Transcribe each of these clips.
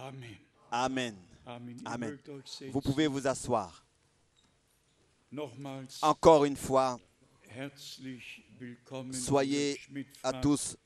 Amen. Amen. Amen. Ihr Amen. mögt euch setzen. Vous pouvez vous asseoir. Nochmals Encore une fois, herzlich willkommen. soyez Bruder Schmidt à fragt, tous,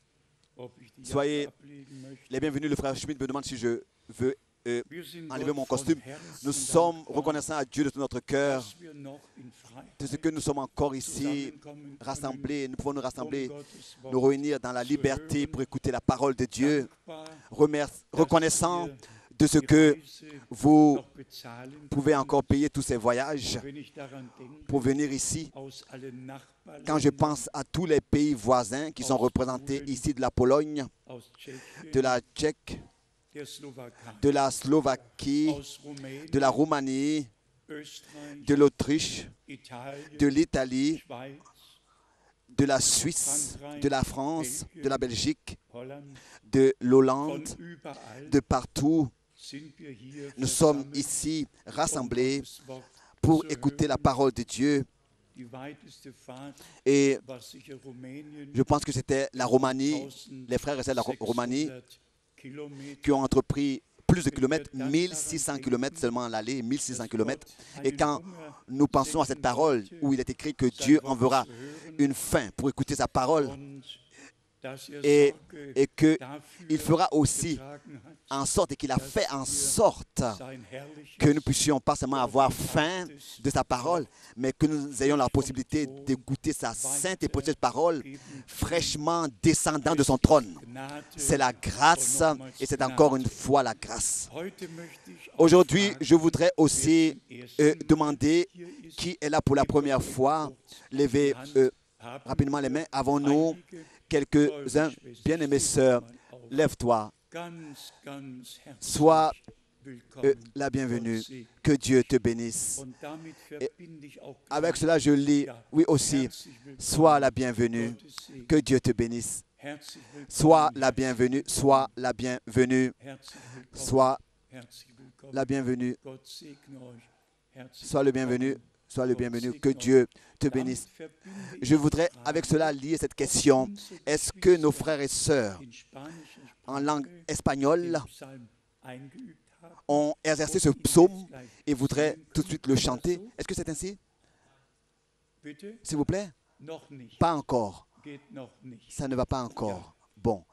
ob ich die soyez Jacke ablegen möchte. les bienvenus. Le frère Schmidt me demande si je veux Wir sind enlever Gott mon von costume. Herzen Nous sommes dankbar, reconnaissants à Dieu de tout notre cœur, dass wir noch in Freiheit de ce que nous sommes encore ici zusammenkommen können, rassemblés. Nous pouvons nous rassembler, Gottes nous Wort réunir dans la zu liberté hören. pour écouter la parole de Dieu, Dankbar, reconnaissant dass de ce wir die que Reise vous noch bezahlen pouvez können. encore payer tous ces voyages Wenn ich daran denke, pour venir ici. aus allen Nachbarländern, Quand je pense à tous les pays voisins qui sont représentés ici, de la Pologne, aus Tschechien, de la Tchèque, der Slowakei, de la Slovaquie, aus Rumänien, de la Roumanie, Österreich, de l'Autriche, Italien, de l'Italie, Schweiz, de la Suisse, de la France, de la Belgique, Holland, de von l'Hollande, überall de partout. sind wir hier Nous sommes versammelt, ici um rassemblés Gottes Wort pour zu écouter la hören. parole de Dieu. Die weiteste Fahrt Et war sicher Rumänien, je pense que c'était la Roumanie, les frères et sœurs de la Roumanie, 1600 Kilometer. qui ont entrepris plus de kilomètres, 1600 kilomètres seulement à l'aller, 1600 kilomètres. Et quand nous pensons à cette parole où il est écrit que Dieu enverra une fin pour écouter sa parole et qu'il fera aussi en sorte et qu'il a fait en sorte que nous puissions pas seulement avoir faim de sa parole, mais que nous ayons la possibilité d'écouter sa sainte et précieuse parole fraîchement descendant de son trône. C'est la grâce et c'est encore une fois la grâce. Aujourd'hui, je voudrais aussi demander qui est là pour la première fois. Levez rapidement les mains. Avons-nous quelques-uns? Bien-aimées sœurs, lève-toi. Sois la bienvenue. Que Dieu te bénisse. Et avec cela, je lis, oui aussi, sois la bienvenue. Que Dieu te bénisse. Sois la bienvenue, sois la bienvenue, sois la bienvenue, sois le bienvenu, sois le bienvenu. Que Dieu te bénisse. Je voudrais avec cela lier cette question. Est-ce que nos frères et sœurs en langue espagnole ont exercé ce psaume et voudraient tout de suite le chanter? Est-ce que c'est ainsi? S'il vous plaît? Pas encore. Ça ne va pas encore. Bon.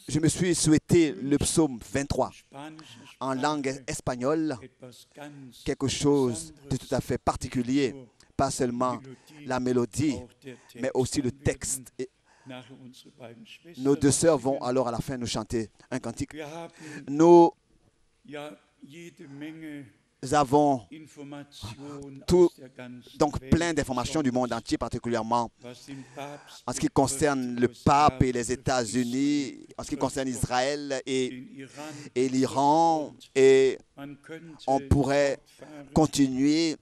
Je me suis souhaité le psaume 23 en langue espagnole, quelque chose de tout à fait particulier, pas seulement la mélodie, mais aussi le texte. Et nos deux sœurs vont alors à la fin nous chanter un cantique. Nous avons donc plein d'informations du monde entier, particulièrement en ce qui concerne le pape et les États-Unis, en ce qui concerne Israël et l'Iran. Et on pourrait continuer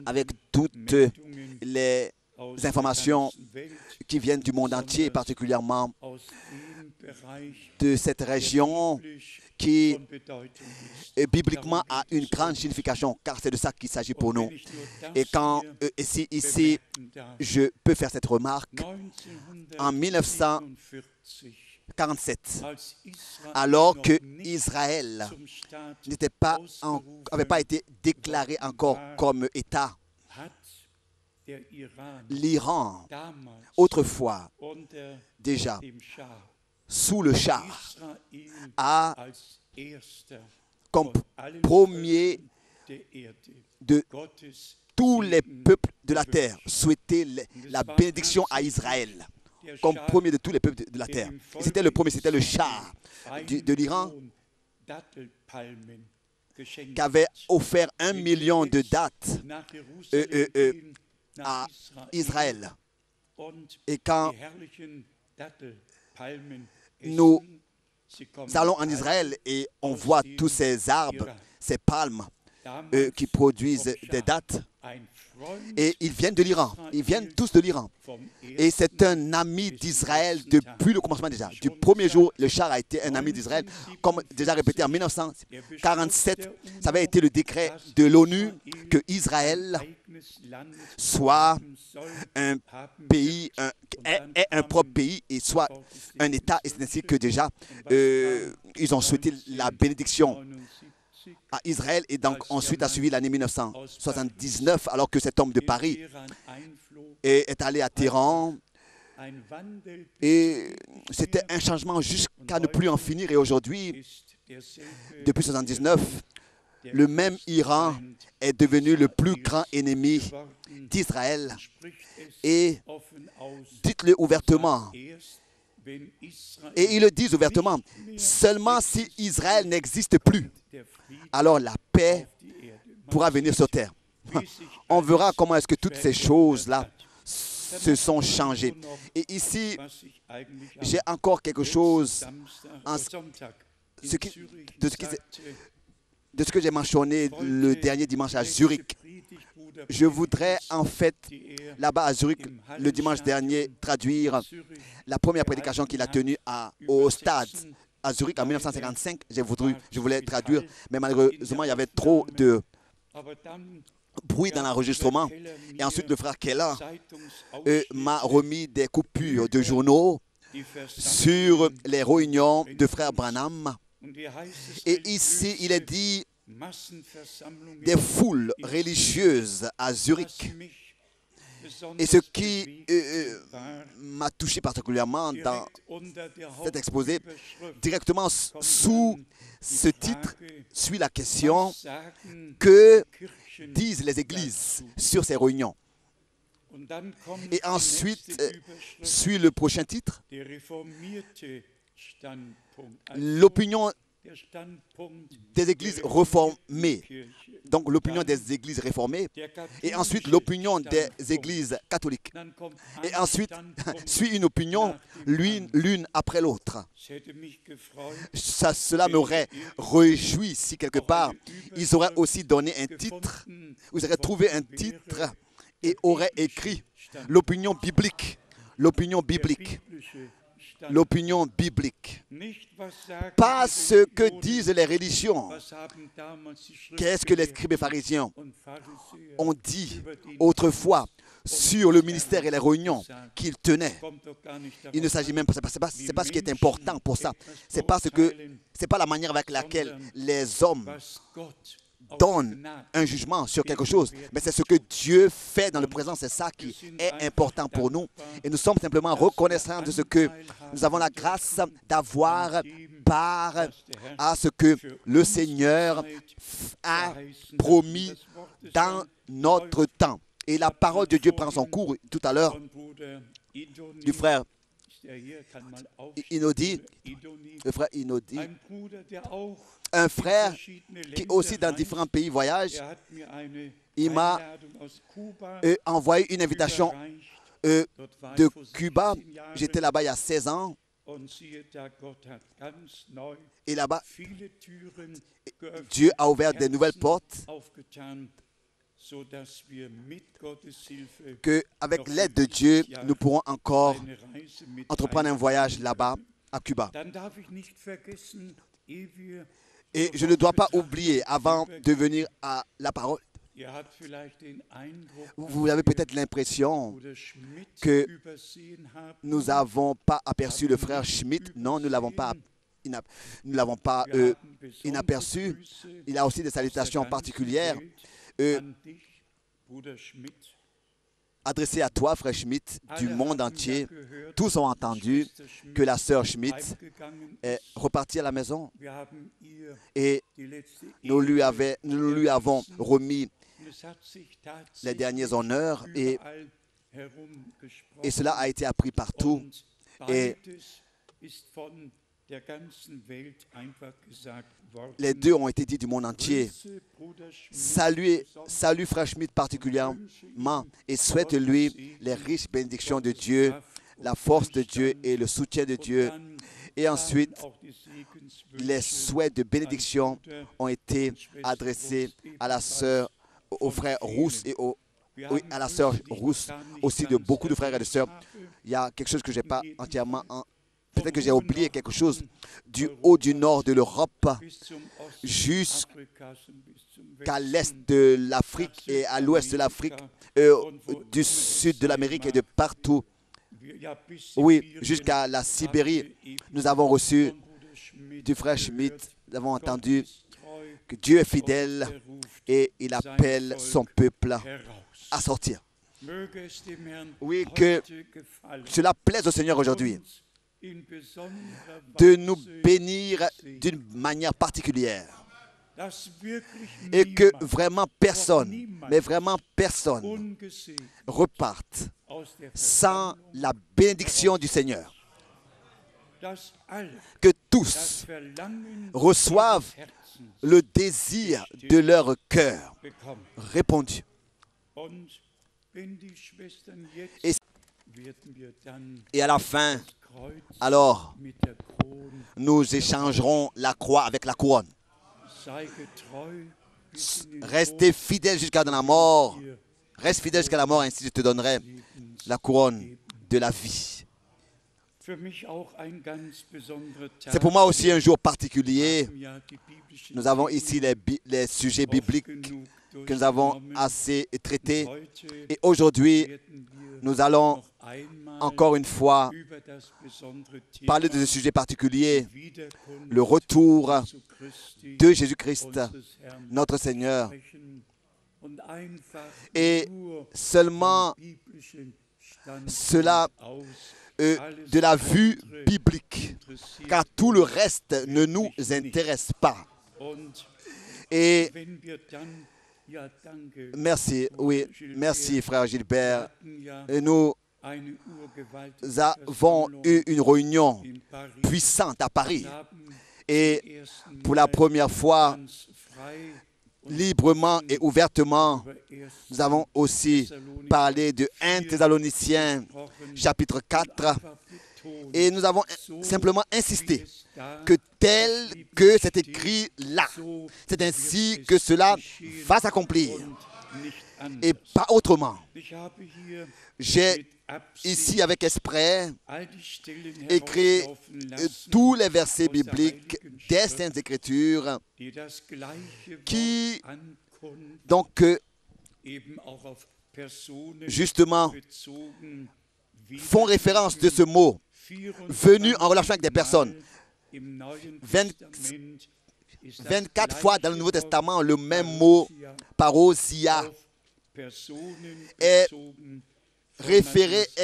avec toutes les informations qui viennent du monde entier, particulièrement de cette région qui bibliquement a une grande signification, car c'est de ça qu'il s'agit pour nous. Et quand ici, je peux faire cette remarque, en 1947, alors que Israël n'avait pas été déclaré encore comme État, l'Iran, autrefois, déjà, sous le Shah, a, comme premier de tous les peuples de la terre, souhaité la bénédiction à Israël, comme premier de tous les peuples de la terre. Et c'était le premier, c'était le Shah de l'Iran, qui avait offert 1 million de dattes à Israël. Et quand nous allons en Israël et on voit tous ces arbres, ces palmes qui produisent des dattes, et ils viennent de l'Iran. Ils viennent tous de l'Iran. Et c'est un ami d'Israël depuis le commencement déjà. Du premier jour, le Shah a été un ami d'Israël. Comme déjà répété en 1947, ça avait été le décret de l'ONU que Israël soit un pays, est un propre pays et soit un État. Et c'est ainsi que déjà, ils ont souhaité la bénédiction à Israël. Et donc ensuite a suivi l'année 1979, alors que cet homme de Paris est allé à Téhéran. Et c'était un changement jusqu'à ne plus en finir. Et aujourd'hui, depuis 1979, le même Iran est devenu le plus grand ennemi d'Israël. Et dites-le ouvertement. Et ils le disent ouvertement. Seulement si Israël n'existe plus, alors la paix pourra venir sur terre. On verra comment est-ce que toutes ces choses-là se sont changées. Et ici, j'ai encore quelque chose de ce que j'ai mentionné le dernier dimanche à Zurich. Je voudrais en fait, là-bas à Zurich, le dimanche dernier, traduire la première prédication qu'il a tenue au stade à Zurich en 1955. Je voulais traduire, mais malheureusement, il y avait trop de bruit dans l'enregistrement. Et ensuite, le frère Keller m'a remis des coupures de journaux sur les réunions de frère Branham. Et ici, il est dit des foules religieuses à Zurich. Et ce qui m'a touché particulièrement dans cet exposé, directement sous ce titre, suit la question: que disent les églises sur ces réunions? Et ensuite, suit le prochain titre, l'opinion des églises réformées. Donc l'opinion des églises réformées. Et ensuite l'opinion des églises catholiques. Et ensuite suit une opinion, l'une après l'autre. Cela m'aurait réjoui si quelque part ils auraient aussi donné un titre, vous auraient trouvé un titre et auraient écrit l'opinion biblique. L'opinion biblique. L'opinion biblique. Pas ce que disent les religions. Qu'est-ce que les scribes et pharisiens ont dit autrefois sur le ministère et les réunions qu'ils tenaient. Il ne s'agit même pas, c'est pas ce qui est important pour ça. C'est pas la manière avec laquelle les hommes donne un jugement sur quelque chose, mais c'est ce que Dieu fait dans le présent, c'est ça qui est important pour nous. Et nous sommes simplement reconnaissants de ce que nous avons la grâce d'avoir part à ce que le Seigneur a promis dans notre temps. Et la parole de Dieu prend son cours. Tout à l'heure, du frère Inodi, le frère Inodi, un frère qui aussi dans différents pays voyage, il m'a envoyé une invitation de Cuba. J'étais là-bas il y a 16 ans. Et là-bas, Dieu a ouvert des nouvelles portes qu'avec l'aide de Dieu, nous pourrons encore entreprendre un voyage là-bas à Cuba. Et je ne dois pas oublier, avant de venir à la parole, vous avez peut-être l'impression que nous n'avons pas aperçu le frère Schmidt. Non, nous ne l'avons pas inaperçu. Il a aussi des salutations particulières adressées à toi, frère Schmidt, du monde entier. Tous ont entendu que la sœur Schmidt est repartie à la maison et nous lui avons remis les derniers honneurs et cela a été appris partout. Et les deux ont été dits du monde entier. Salut frère Schmidt particulièrement et souhaite-lui les riches bénédictions de Dieu, la force de Dieu et le soutien de Dieu. Et ensuite, les souhaits de bénédiction ont été adressés à la sœur, au frère Rousse et à la sœur Rousse, aussi de beaucoup de frères et de sœurs. Il y a quelque chose que je n'ai pas entièrement... Peut-être que j'ai oublié quelque chose. Du haut du nord de l'Europe jusqu'au qu'à l'est de l'Afrique et à l'ouest de l'Afrique, du sud de l'Amérique et de partout. Oui, jusqu'à la Sibérie, nous avons reçu du frère Schmidt, nous avons entendu que Dieu est fidèle et il appelle son peuple à sortir. Oui, que cela plaise au Seigneur aujourd'hui de nous bénir d'une manière particulière et que vraiment personne, mais vraiment personne reparte sans la bénédiction du Seigneur. Que tous reçoivent le désir de leur cœur répondu. Et à la fin, alors, nous échangerons la croix avec la couronne. Restez fidèle jusqu'à la mort. Reste fidèle jusqu'à la mort, ainsi je te donnerai la couronne de la vie. C'est pour moi aussi un jour particulier. Nous avons ici les sujets bibliques que nous avons assez traités. Et aujourd'hui, nous allons encore une fois parler de ce sujet particulier, le retour de Jésus-Christ, notre Seigneur. Et seulement cela de la vue biblique, car tout le reste ne nous intéresse pas. Et merci, oui, merci frère Gilbert. Et nous avons eu une réunion puissante à Paris. Et pour la première fois, librement et ouvertement, nous avons aussi parlé de 1 Thessaloniciens, chapitre 4. Et nous avons simplement insisté que tel que c'est écrit là, c'est ainsi que cela va s'accomplir et pas autrement. J'ai ici avec esprit écrit tous les versets bibliques des Saintes Écritures qui donc justement font référence de ce mot venu en relation avec des personnes. 24 fois dans le Nouveau Testament, le même mot, parousia, est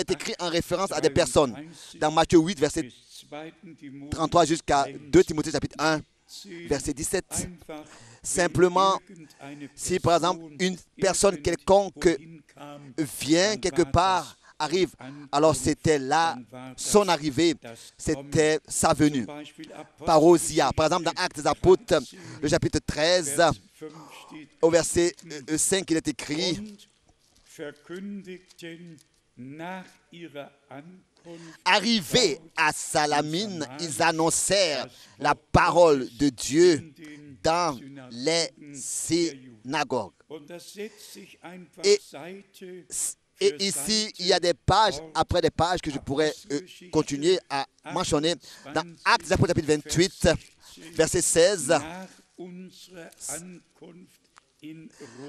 écrit en référence à des personnes. Dans Matthieu 8, verset 33 jusqu'à 2 Timothée chapitre 1, verset 17. Simplement, si par exemple une personne quelconque vient quelque part, arrive, alors c'était là son arrivée, c'était sa venue. Parousia. Par exemple, dans Actes des Apôtres, le chapitre 13, au verset 5, il est écrit: arrivés à Salamine, ils annoncèrent la parole de Dieu dans les synagogues. Et ici, il y a des pages après des pages que je pourrais continuer à mentionner. Dans Actes des Apôtres, chapitre 28, verset 16,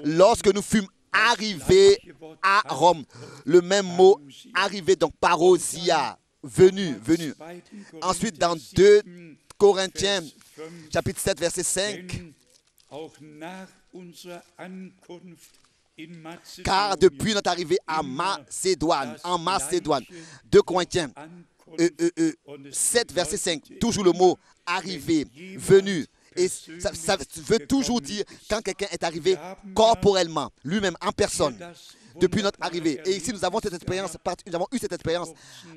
lorsque nous fûmes arrivés à Rome, le même mot arrivé, donc parousia, venu. Ensuite, dans 2 Corinthiens, chapitre 7, verset 5, car depuis notre arrivée en Macédoine, 2 Corinthiens 7, verset 5, toujours le mot arrivé, venu. Et ça veut toujours dire quand quelqu'un est arrivé corporellement, lui-même en personne, depuis notre arrivée. Et ici, nous avons eu cette expérience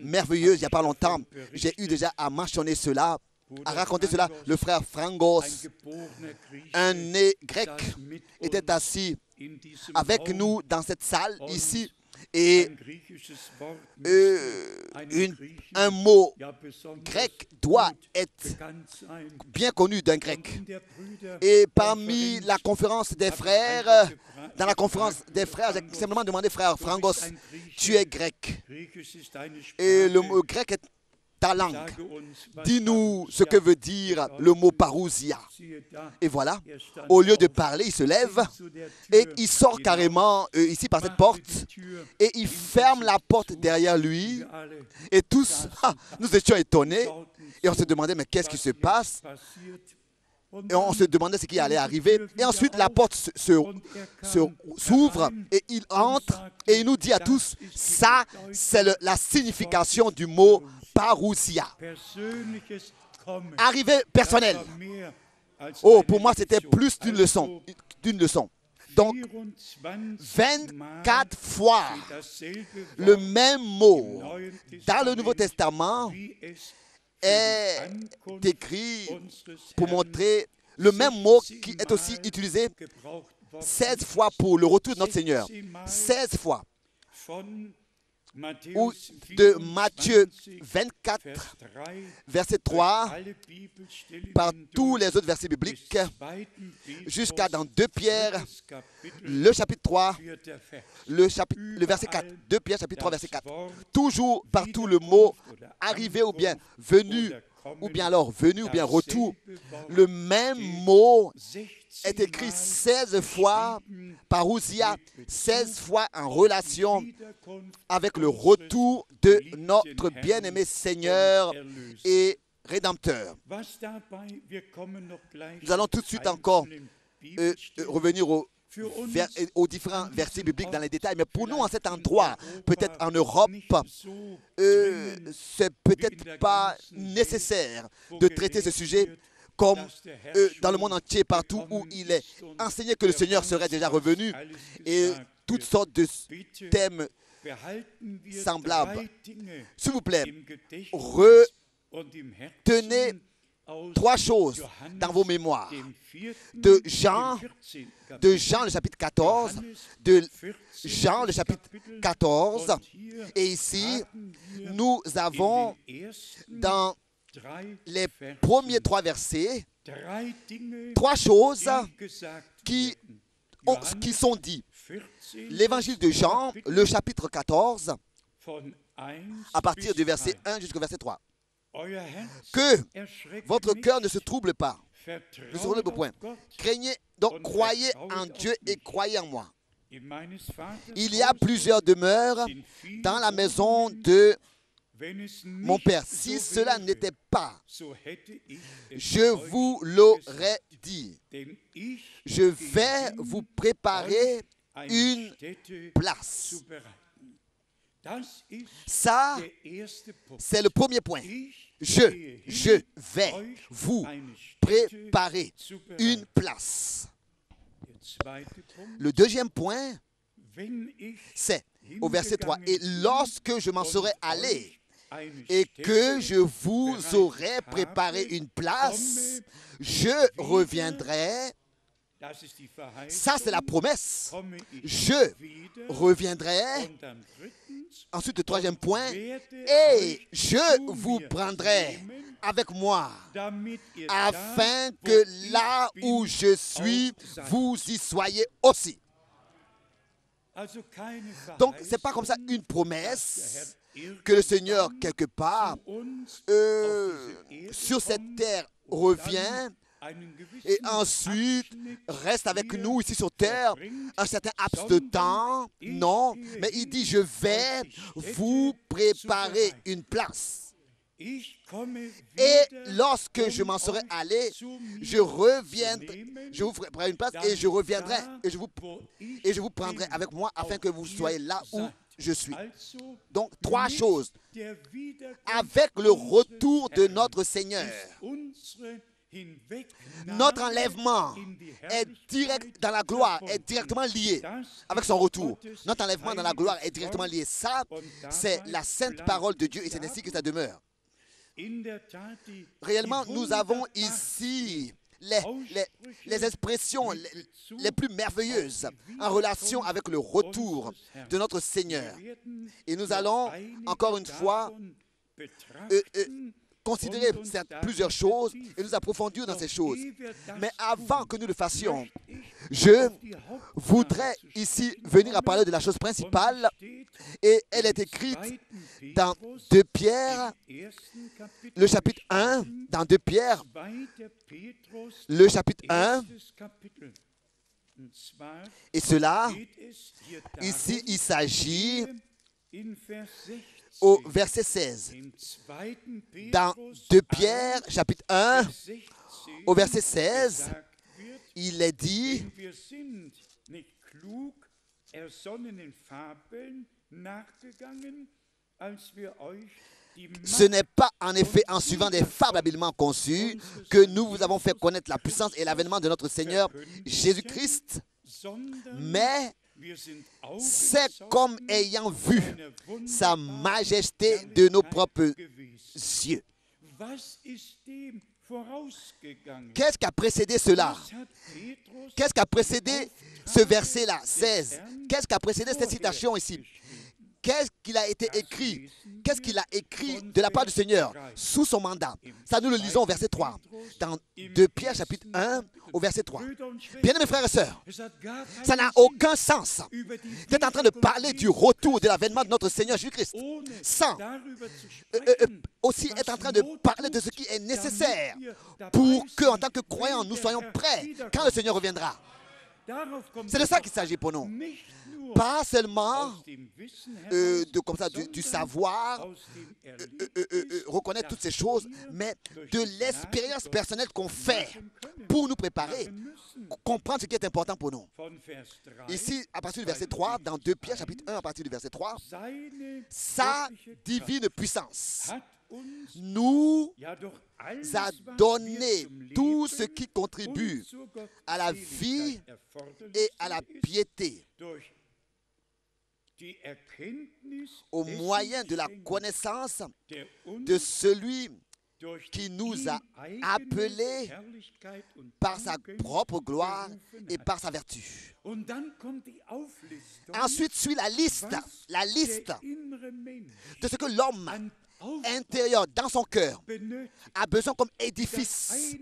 merveilleuse il n'y a pas longtemps. J'ai eu déjà à mentionner cela, à raconter cela. Le frère Frangos, un né grec, était assis avec nous dans cette salle ici. Et un mot grec doit être bien connu d'un grec. Et parmi la conférence des frères, dans la conférence des frères, j'ai simplement demandé, frère Frangos, tu es grec. Et le mot grec ta langue. Dis-nous ce que veut dire le mot parousia. Et voilà, au lieu de parler, il se lève et il sort carrément ici par cette porte et il ferme la porte derrière lui. Et tous, nous étions étonnés et on se demandait mais qu'est-ce qui se passe? Et on se demandait ce qui allait arriver. Et ensuite, la porte s'ouvre et il entre et il nous dit à tous, ça, c'est la signification du mot parousia. Arrivée personnelle. Oh, pour moi, c'était plus d'une leçon. Donc, 24 fois le même mot dans le Nouveau Testament est écrit pour montrer le même mot qui est aussi utilisé 16 fois pour le retour de notre Seigneur. 16 fois. Ou de Matthieu 24, verset 3, par tous les autres versets bibliques, jusqu'à dans 2 Pierre, le chapitre 3, le verset 4. 2 Pierre, chapitre 3, verset 4. Toujours partout le mot arrivé ou bien venu, ou bien alors venu ou bien retour, le même mot est écrit 16 fois, parousia, 16 fois en relation avec le retour de notre bien-aimé Seigneur et Rédempteur. Nous allons tout de suite encore revenir aux différents versets bibliques dans les détails, mais pour nous, en cet endroit, peut-être en Europe, c'est peut-être pas nécessaire de traiter ce sujet comme dans le monde entier, partout où il est enseigné que le Seigneur serait déjà revenu et toutes sortes de thèmes semblables. S'il vous plaît, retenez 3 choses dans vos mémoires. De Jean, le chapitre 14, de Jean, le chapitre 14, et ici, nous avons dans les premiers 3 versets, 3 choses qui sont dites. L'évangile de Jean, le chapitre 14, à partir du verset 1 jusqu'au verset 3. Que votre cœur ne se trouble pas. Je serai le point. Craignez, donc croyez en Dieu et croyez en moi. Il y a plusieurs demeures dans la maison de mon Père. Si cela n'était pas, je vous l'aurais dit. Je vais vous préparer une place. Ça, c'est le premier point. Je vais vous préparer une place. Le deuxième point, c'est au verset 3. Et lorsque je m'en serai allé et que je vous aurai préparé une place, je reviendrai. Ça, c'est la promesse. Je reviendrai. Ensuite, le troisième point, et je vous prendrai avec moi, afin que là où je suis, vous y soyez aussi. Donc, ce n'est pas comme ça une promesse que le Seigneur, quelque part, sur cette terre revient et ensuite reste avec nous ici sur terre un certain laps de temps. Non, mais il dit, je vais vous préparer une place. Et lorsque je m'en serai allé, je reviendrai, je vous préparerai une place et je reviendrai et je vous prendrai avec moi afin que vous soyez là où je suis. Donc, 3 choses. Avec le retour de notre Seigneur, notre enlèvement est direct dans la gloire, est directement lié avec son retour. Notre enlèvement dans la gloire est directement lié. Ça, c'est la sainte parole de Dieu et c'est ainsi que ça demeure. Réellement, nous avons ici les expressions les plus merveilleuses en relation avec le retour de notre Seigneur. Et nous allons, encore une fois, considéré plusieurs choses et nous approfondir dans ces choses. Mais avant que nous le fassions, je voudrais ici venir à parler de la chose principale et elle est écrite dans 2 Pierre, le chapitre 1, dans 2 Pierre, le chapitre 1, et cela, ici, il s'agit au verset 16. Dans 2 Pierre, chapitre 1, au verset 16, il est dit, ce n'est pas en effet en suivant des fables habilement conçues que nous vous avons fait connaître la puissance et l'avènement de notre Seigneur Jésus-Christ, mais c'est comme ayant vu sa majesté de nos propres yeux. Qu'est-ce qui a précédé cela? Qu'est-ce qui a précédé ce verset-là, 16? Qu'est-ce qui a précédé cette citation ici? Qu'est-ce qu'il a été écrit? Qu'est-ce qu'il a écrit de la part du Seigneur sous son mandat? Ça, nous le lisons au verset 3. Dans 2 Pierre, chapitre 1, au verset 3. Bien-aimés frères et sœurs, ça n'a aucun sens d'être en train de parler du retour de l'avènement de notre Seigneur Jésus-Christ sans aussi être en train de parler de ce qui est nécessaire pour que, en tant que croyants, nous soyons prêts quand le Seigneur reviendra. C'est de ça qu'il s'agit pour nous. Pas seulement comme ça, du savoir, reconnaître toutes ces choses, mais de l'expérience personnelle qu'on fait pour nous préparer, comprendre ce qui est important pour nous. Ici, à partir du verset 3, dans 2 Pierre, chapitre 1, à partir du verset 3, sa divine puissance nous a donné tout ce qui contribue à la vie et à la piété au moyen de la connaissance de celui qui nous a appelés par sa propre gloire et par sa vertu. Ensuite suit la liste de ce que l'homme intérieur, dans son cœur, a besoin comme édifice.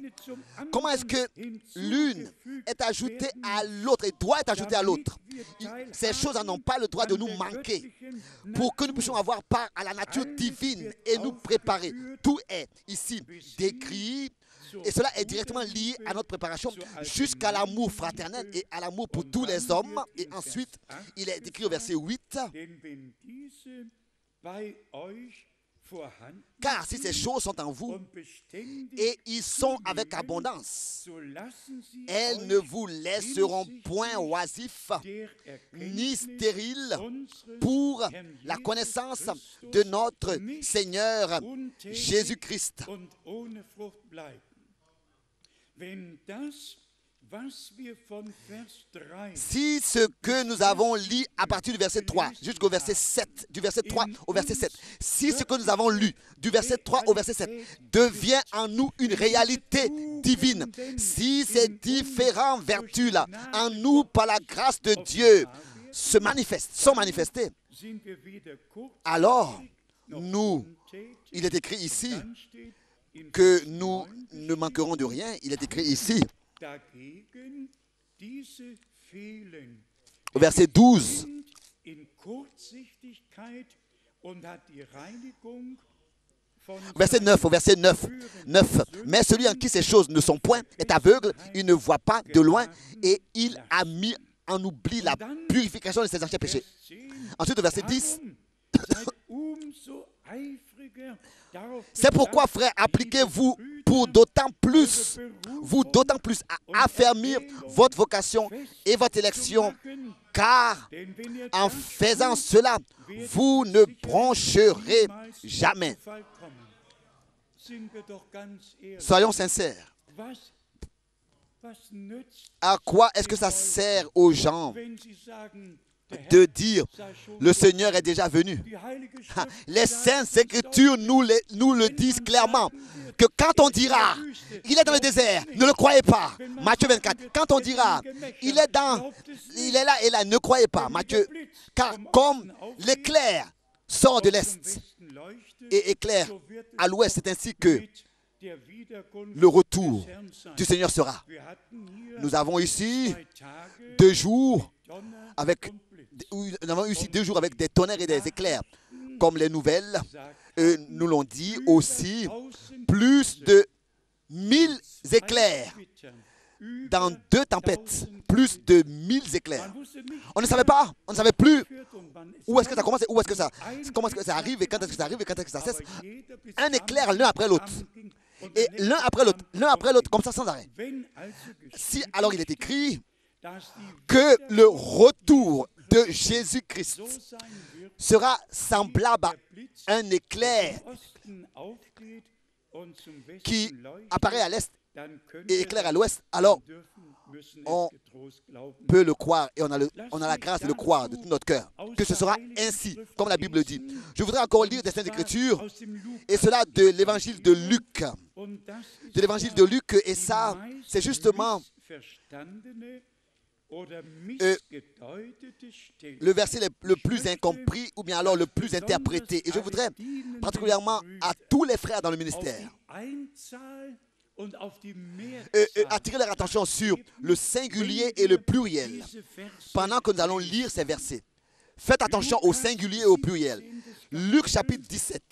Comment est-ce que l'une est ajoutée à l'autre et doit être ajoutée à l'autre? Ces choses n'ont pas le droit de nous manquer pour que nous puissions avoir part à la nature divine et nous préparer. Tout est ici décrit et cela est directement lié à notre préparation jusqu'à l'amour fraternel et à l'amour pour tous les hommes. Et ensuite, il est décrit au verset 8. Car si ces choses sont en vous et ils sont avec abondance, elles ne vous laisseront point oisifs ni stériles pour la connaissance de notre Seigneur Jésus-Christ. Si ce que nous avons lu à partir du verset 3 jusqu'au verset 7, du verset 3 au verset 7, si ce que nous avons lu du verset 3 au verset 7 devient en nous une réalité divine, si ces différentes vertus-là en nous par la grâce de Dieu sont manifestées, alors il est écrit ici que nous ne manquerons de rien. Il est écrit ici au verset 12. Verset 9, au verset 9. Mais celui en qui ces choses ne sont point est aveugle, il ne voit pas de loin et il a mis en oubli la purification de ses anciens péchés. Ensuite, au verset 10. C'est pourquoi, frères, appliquez-vous d'autant plus à affermir votre vocation et votre élection, car en faisant cela, vous ne broncherez jamais. Soyons sincères. À quoi est-ce que ça sert aux gens de dire le Seigneur est déjà venu? Les Saintes Écritures nous le disent clairement que quand on dira il est dans le désert, ne le croyez pas. Matthieu 24. Quand on dira il est là et là, ne croyez pas. Matthieu, car comme l'éclair sort de aus dem l'est Westen leuchtet, et éclaire so wird es à l'ouest. C'est ainsi que mit der Wiederkunft le retour des Herrn sein. du Seigneur sera. Wir hatten hier Nous avons ici 2 Tage 2 jours Donner avec, und Blitz. nous avons ici 2 jours avec des tonnerres et des éclairs. Comme les nouvelles Sagt, nous l'ont dit aussi, 1000 plus de 1000 éclairs Gewittern, über dans 2 tempêtes, 1000 plus de 1000 éclairs. Man wusste nicht, On ne savait pas, on ne savait plus führt und wann es où est-ce que ça kommt. commence et où est-ce que ça, comment est-ce que ça arrive et quand est-ce que ça arrive et quand est-ce que ça cesse. Un éclair l'un après l'autre. Et l'un après l'autre, comme ça sans arrêt. Si alors il est écrit que le retour de Jésus-Christ sera semblable à un éclair qui apparaît à l'est et éclaire à l'ouest, alors on peut le croire et on a la grâce de le croire de tout notre cœur, que ce sera ainsi, comme la Bible dit. Je voudrais encore lire des Saintes Écritures, et cela de l'évangile de Luc. De l'évangile de Luc, et ça, c'est justement le verset le plus incompris ou bien alors le plus interprété. Et je voudrais particulièrement à tous les frères dans le ministère attirer leur attention sur le singulier et le pluriel pendant que nous allons lire ces versets. Faites attention au singulier et au pluriel. Luc chapitre 17.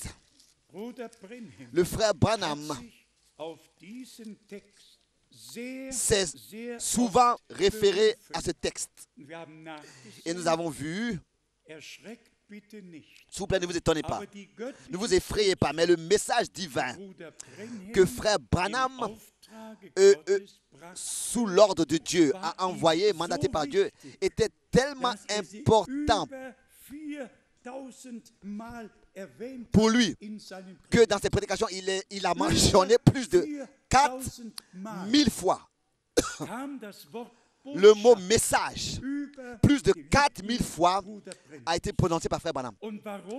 Le frère Branham s'est souvent référé à ce texte. Et nous avons vu, s'il vous plaît, ne vous étonnez pas, ne vous effrayez pas, mais le message divin que frère Branham, sous l'ordre de Dieu, a envoyé, mandaté par Dieu, était tellement important pour lui que dans ses prédications, il a mentionné plus de 4000 fois le mot message. Plus de 4000 fois a été prononcé par frère Branham.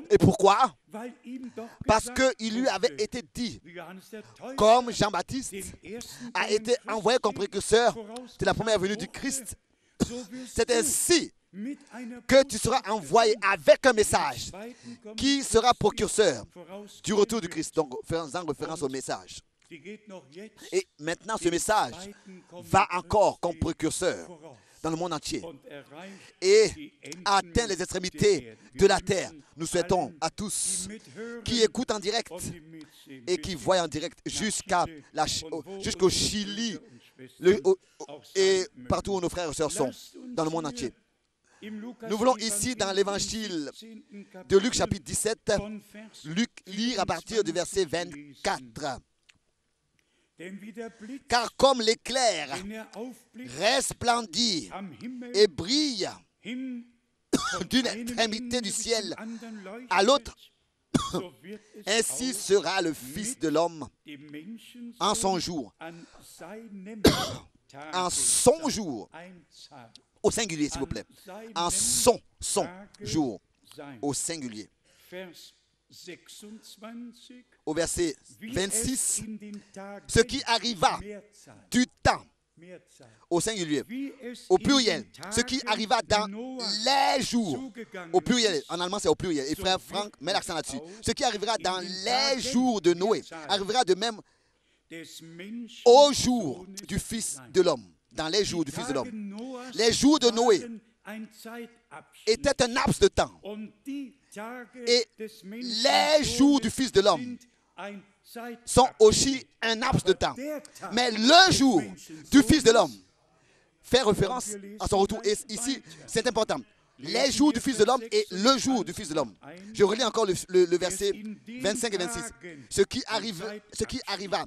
Et pourquoi? Parce qu'il lui avait été dit, comme Jean-Baptiste a été envoyé comme précurseur de la première venue du Christ, c'est ainsi que tu seras envoyé avec un message qui sera précurseur du retour du Christ. Donc, faisant référence au message. Et maintenant, ce message va encore comme précurseur dans le monde entier et atteint les extrémités de la terre. Nous souhaitons à tous qui écoutent en direct et qui voient en direct jusqu'au Chili et partout où nos frères et sœurs sont dans le monde entier. Nous voulons ici dans l'évangile de Luc chapitre 17, Luc lire à partir du verset 24. Car comme l'éclair resplendit et brille d'une extrémité du ciel à l'autre, ainsi sera le Fils de l'homme en son jour. En son jour, au singulier s'il vous plaît, en son jour, au singulier. Au verset 26, ce qui arriva du temps, au singulier, au pluriel, ce qui arriva dans les jours, au pluriel, en allemand c'est au pluriel, et frère Franck met l'accent là-dessus, ce qui arrivera dans les jours de Noé, arrivera de même au jour du Fils de l'homme, dans les jours du Fils de l'homme. Les jours de Noé étaient un laps de temps. Et les jours du Fils de l'homme sont aussi un laps de temps. Mais le jour du Fils de l'homme fait référence à son retour. Et ici, c'est important. Les jours du Fils de l'homme et le jour du Fils de l'homme. Je relis encore le verset 25 et 26. Ce qui arriva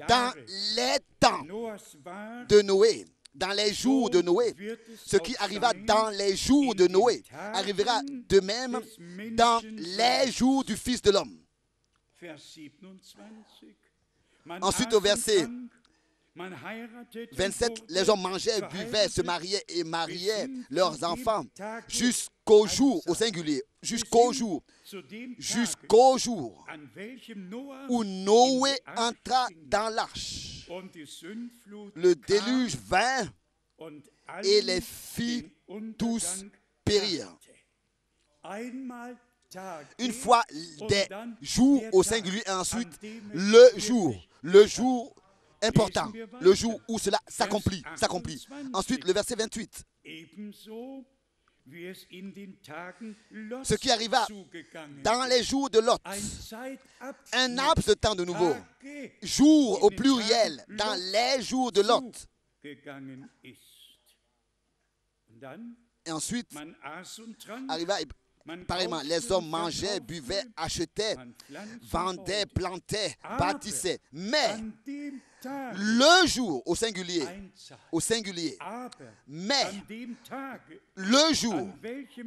dans les temps de Noé, dans les jours de Noé, ce qui arriva dans les jours de Noé arrivera de même dans les jours du Fils de l'homme. Ensuite au verset 27, les hommes mangeaient, buvaient, se mariaient et mariaient leurs enfants jusqu'au jour, au singulier, jusqu'au jour où Noé entra dans l'arche. Le déluge vint et les fit tous périr. une fois des jours au singulier et ensuite le jour important, le jour où cela s'accomplit. Ensuite, le verset 28. Ce qui arriva dans les jours de Lot, un laps de temps de nouveau, jour au pluriel, dans les jours de Lot. Et ensuite, arriva, pareillement, les hommes mangeaient, buvaient, achetaient, vendaient, plantaient, bâtissaient. Mais le jour, au singulier, mais le jour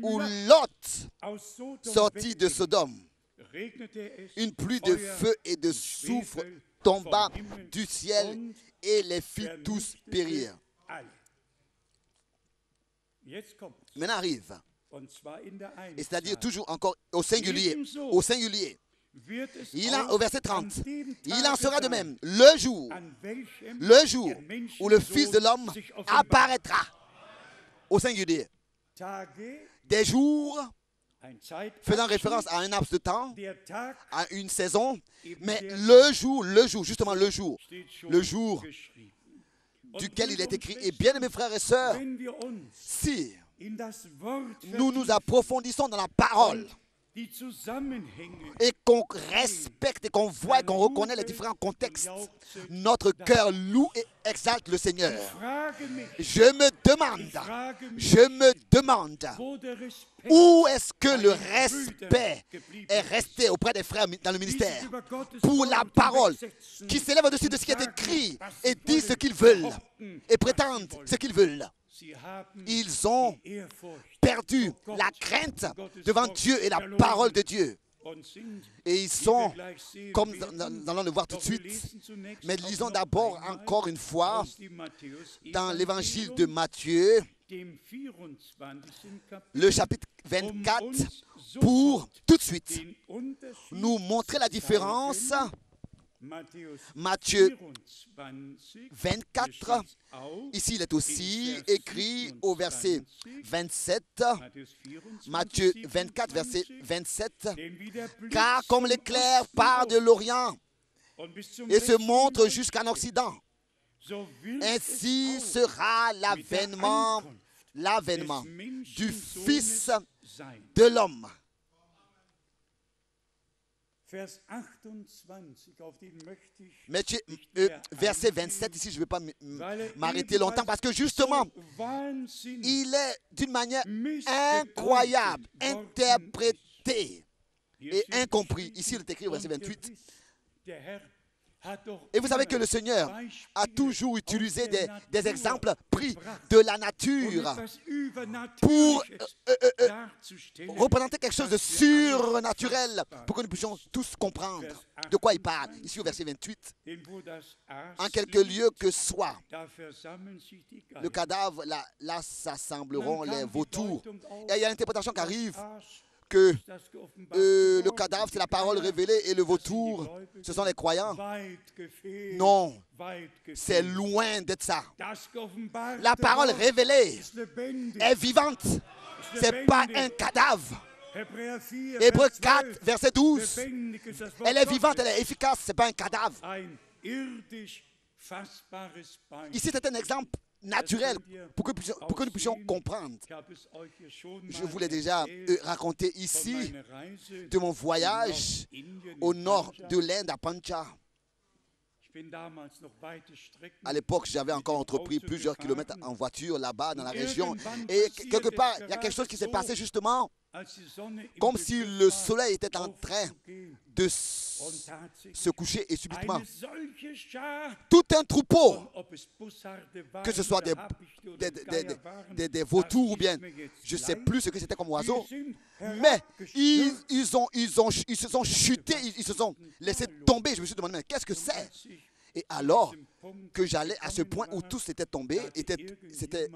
où Lot sortit de Sodome, une pluie de feu et de soufre tomba du ciel et les fit tous périr. Maintenant arrive, et c'est-à-dire toujours encore au singulier. Au verset 30, il en sera de même le jour où le Fils de l'homme apparaîtra, au singulier. Des jours faisant référence à un laps de temps, à une saison, mais le jour, justement le jour duquel il est écrit. Et bien, mes frères et sœurs, si nous nous approfondissons dans la parole et qu'on respecte et qu'on voit et qu'on reconnaît les différents contextes, notre cœur loue et exalte le Seigneur. Je me demande où est-ce que le respect est resté auprès des frères dans le ministère pour la parole qui s'élève au-dessus de ce qui est écrit et dit ce qu'ils veulent et prétendent ce qu'ils veulent. Ils ont perdu la crainte devant Dieu et la parole de Dieu. Et ils sont, comme nous allons le voir tout de suite, mais lisons d'abord encore une fois dans l'évangile de Matthieu, le chapitre 24, pour tout de suite nous montrer la différence. Matthieu 24, ici il est aussi écrit au verset 27, Matthieu 24, verset 27, car comme l'éclair part de l'Orient et se montre jusqu'en Occident, ainsi sera l'avènement du Fils de l'homme. Verset 27, ici je ne vais pas m'arrêter longtemps parce que justement, il est d'une manière incroyable, interprété et incompris. Ici il est écrit au verset 28. Et vous savez que le Seigneur a toujours utilisé des exemples pris de la nature pour représenter quelque chose de surnaturel, pour que nous puissions tous comprendre de quoi il parle. Ici au verset 28, en quelque lieu que soit le cadavre, là s'assembleront les vautours. Et il y a l'interprétation qui arrive que le cadavre, c'est la parole révélée et le vautour, ce sont les croyants. Non, c'est loin d'être ça. La parole révélée est vivante. Ce n'est pas un cadavre. Hébreux 4, verset 12. Elle est vivante, elle est efficace, ce n'est pas un cadavre. Ici, c'est un exemple naturel pour que nous puissions comprendre. Je vous l'ai déjà raconté ici de mon voyage au nord de l'Inde, à Pancha. À l'époque, j'avais encore entrepris plusieurs kilomètres en voiture là-bas dans la région. Et quelque part, il y a quelque chose qui s'est passé justement, comme si le soleil était en train de se coucher et subitement, tout un troupeau, que ce soit des vautours ou bien, je ne sais plus ce que c'était comme oiseau, mais ils se sont chutés, ils se sont laissés tomber. Je me suis demandé, mais qu'est-ce que c'est? Et alors que j'allais à ce point où tous étaient tombés, c'était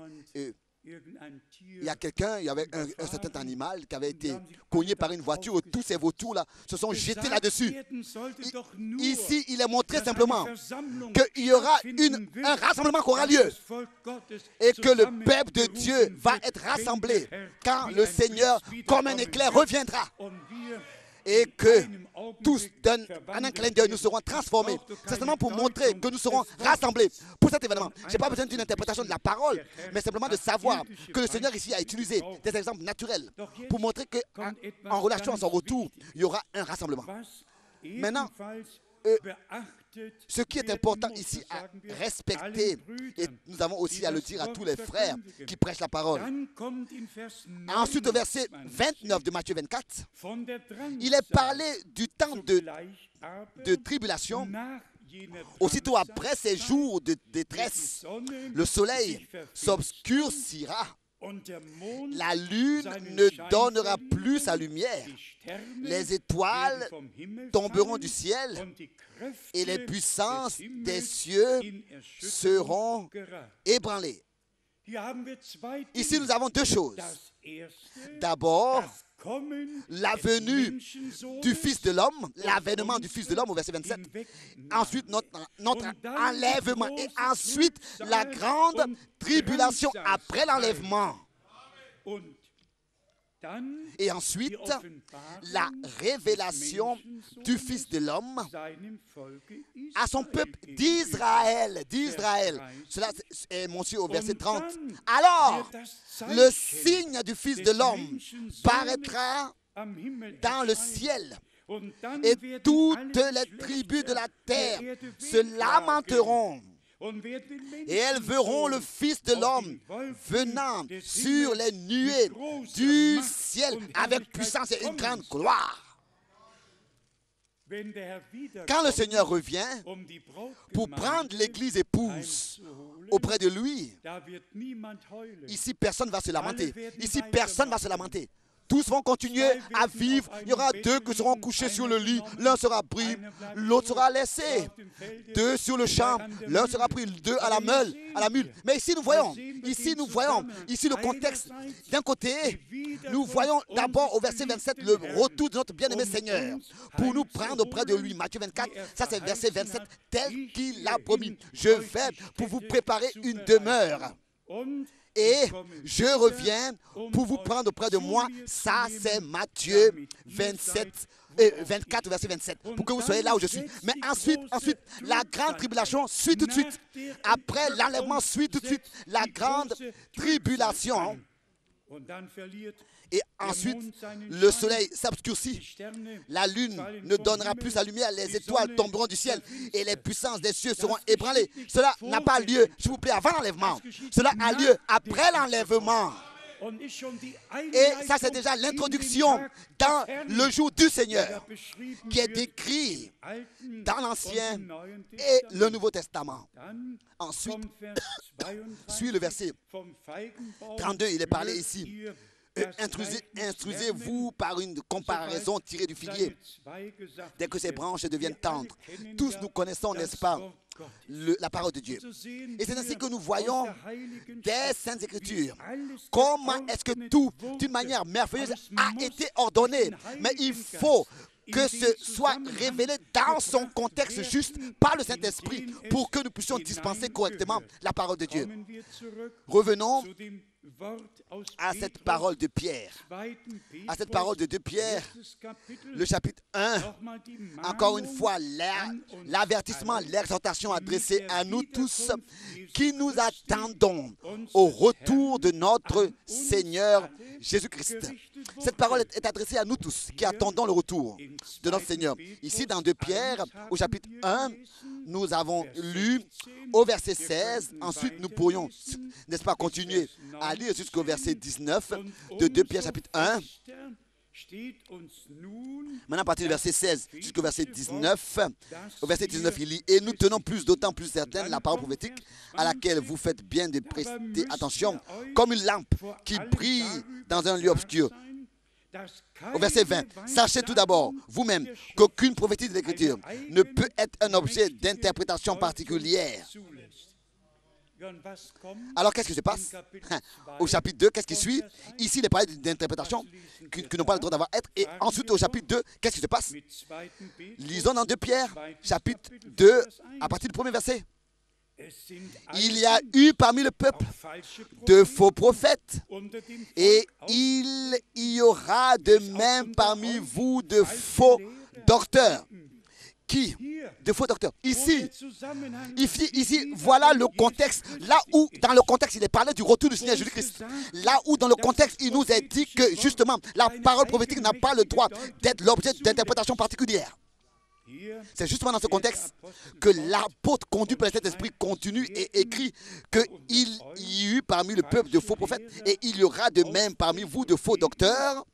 Il y a quelqu'un, il y avait un certain animal qui avait été cogné par une voiture. Tous ces vautours-là se sont jetés là-dessus. Ici, il est montré simplement qu'il y aura un rassemblement qui aura lieu et que le peuple de Dieu va être rassemblé quand le Seigneur, comme un éclair, reviendra. Et que tous, en un clin d'œil, nous serons transformés. C'est seulement pour montrer que nous serons rassemblés pour cet événement. Je n'ai pas besoin d'une interprétation de la parole, mais simplement de savoir que le Seigneur ici a utilisé des exemples naturels pour montrer qu'en relation à son retour, il y aura un rassemblement. Maintenant, ce qui est important ici à respecter, et nous avons aussi à le dire à tous les frères qui prêchent la parole. Ensuite, au verset 29 de Matthieu 24, il est parlé du temps de tribulation. Aussitôt après ces jours de détresse, le soleil s'obscurcira. La lune ne donnera plus sa lumière. Les étoiles tomberont du ciel et les puissances des cieux seront ébranlées. Ici, nous avons deux choses. D'abord, la venue du Fils de l'homme, l'avènement du Fils de l'homme au verset 27. Ensuite, notre enlèvement. Et ensuite, la grande tribulation après l'enlèvement. Et ensuite, la révélation du Fils de l'homme à son peuple d'Israël. Cela est mentionné au verset 30. Alors, le signe du Fils de l'homme paraîtra dans le ciel. Et toutes les tribus de la terre se lamenteront. Et elles verront le Fils de l'homme venant sur les nuées du ciel avec puissance et une grande gloire. Quand le Seigneur revient pour prendre l'Église épouse auprès de lui, ici personne ne va se lamenter. Ici personne ne va se lamenter. Tous vont continuer à vivre. Il y aura deux qui seront couchés sur le lit. L'un sera pris, l'autre sera laissé. Deux sur le champ, l'un sera pris, deux à la mule. Mais ici nous voyons le contexte. D'un côté, nous voyons d'abord au verset 27 le retour de notre bien-aimé Seigneur pour nous prendre auprès de lui. Matthieu 24, ça c'est verset 27, tel qu'il l'a promis. Je vais pour vous préparer une demeure. Et je reviens pour vous prendre auprès de moi. Ça, c'est Matthieu 24, verset 27. Pour que vous soyez là où je suis. Mais ensuite, la grande tribulation suit tout de suite. Après l'enlèvement suit tout de suite la grande tribulation. Et ensuite, le soleil s'obscurcit. La lune ne donnera plus sa lumière. Les étoiles tomberont du ciel. Et les puissances des cieux seront ébranlées. Cela n'a pas lieu, s'il vous plaît, avant l'enlèvement. Cela a lieu après l'enlèvement. Et ça, c'est déjà l'introduction dans le jour du Seigneur qui est décrit dans l'Ancien et le Nouveau Testament. Ensuite, suit le verset 32, il est parlé ici. Instruisez-vous par une comparaison tirée du figuier. Dès que ses branches deviennent tendres. Tous nous connaissons, n'est-ce pas, la parole de Dieu. Et c'est ainsi que nous voyons des Saintes Écritures. Comment est-ce que tout, d'une manière merveilleuse, a été ordonné. Mais il faut que ce soit révélé dans son contexte juste par le Saint-Esprit pour que nous puissions dispenser correctement la parole de Dieu. Revenons à cette parole de Pierre. À cette parole de 2 Pierre, le chapitre 1. Encore une fois, l'avertissement, l'exhortation adressée à nous tous qui nous attendons au retour de notre Seigneur Jésus-Christ. Cette parole est adressée à nous tous qui attendons le retour de notre Seigneur. Ici, dans 2 Pierre, au chapitre 1, nous avons lu au verset 16. Ensuite, nous pourrions, n'est-ce pas, continuer à lire jusqu'au verset 19 de 2 Pierre, chapitre 1. Maintenant, à partir du verset 16 jusqu'au verset 19, au verset 19, il lit « Et nous tenons d'autant plus certaine la parole prophétique à laquelle vous faites bien de prester attention, comme une lampe qui brille dans un lieu obscur. » Au verset 20, « Sachez tout d'abord, vous-même, qu'aucune prophétie de l'Écriture ne peut être un objet d'interprétation particulière. » Alors, qu'est-ce qui se passe? Au chapitre 2, qu'est-ce qui suit? Ici, il est parlé d'interprétation qui n'ont pas le droit d'avoir être. Et ensuite, au chapitre 2, qu'est-ce qui se passe? Lisons dans 2 Pierre, chapitre 2, à partir du premier verset. Il y a eu parmi le peuple de faux prophètes, et il y aura de même parmi vous de faux docteurs. Qui? De faux docteurs. Ici, voilà le contexte. Là où, dans le contexte, il est parlé du retour du Seigneur Jésus-Christ. Là où, dans le contexte, il nous est dit que, justement, la parole prophétique n'a pas le droit d'être l'objet d'interprétation particulière. C'est justement dans ce contexte que l'apôtre conduit par le Saint-Esprit continue et écrit qu'il y eut parmi le peuple de faux prophètes et il y aura de même parmi vous de faux docteurs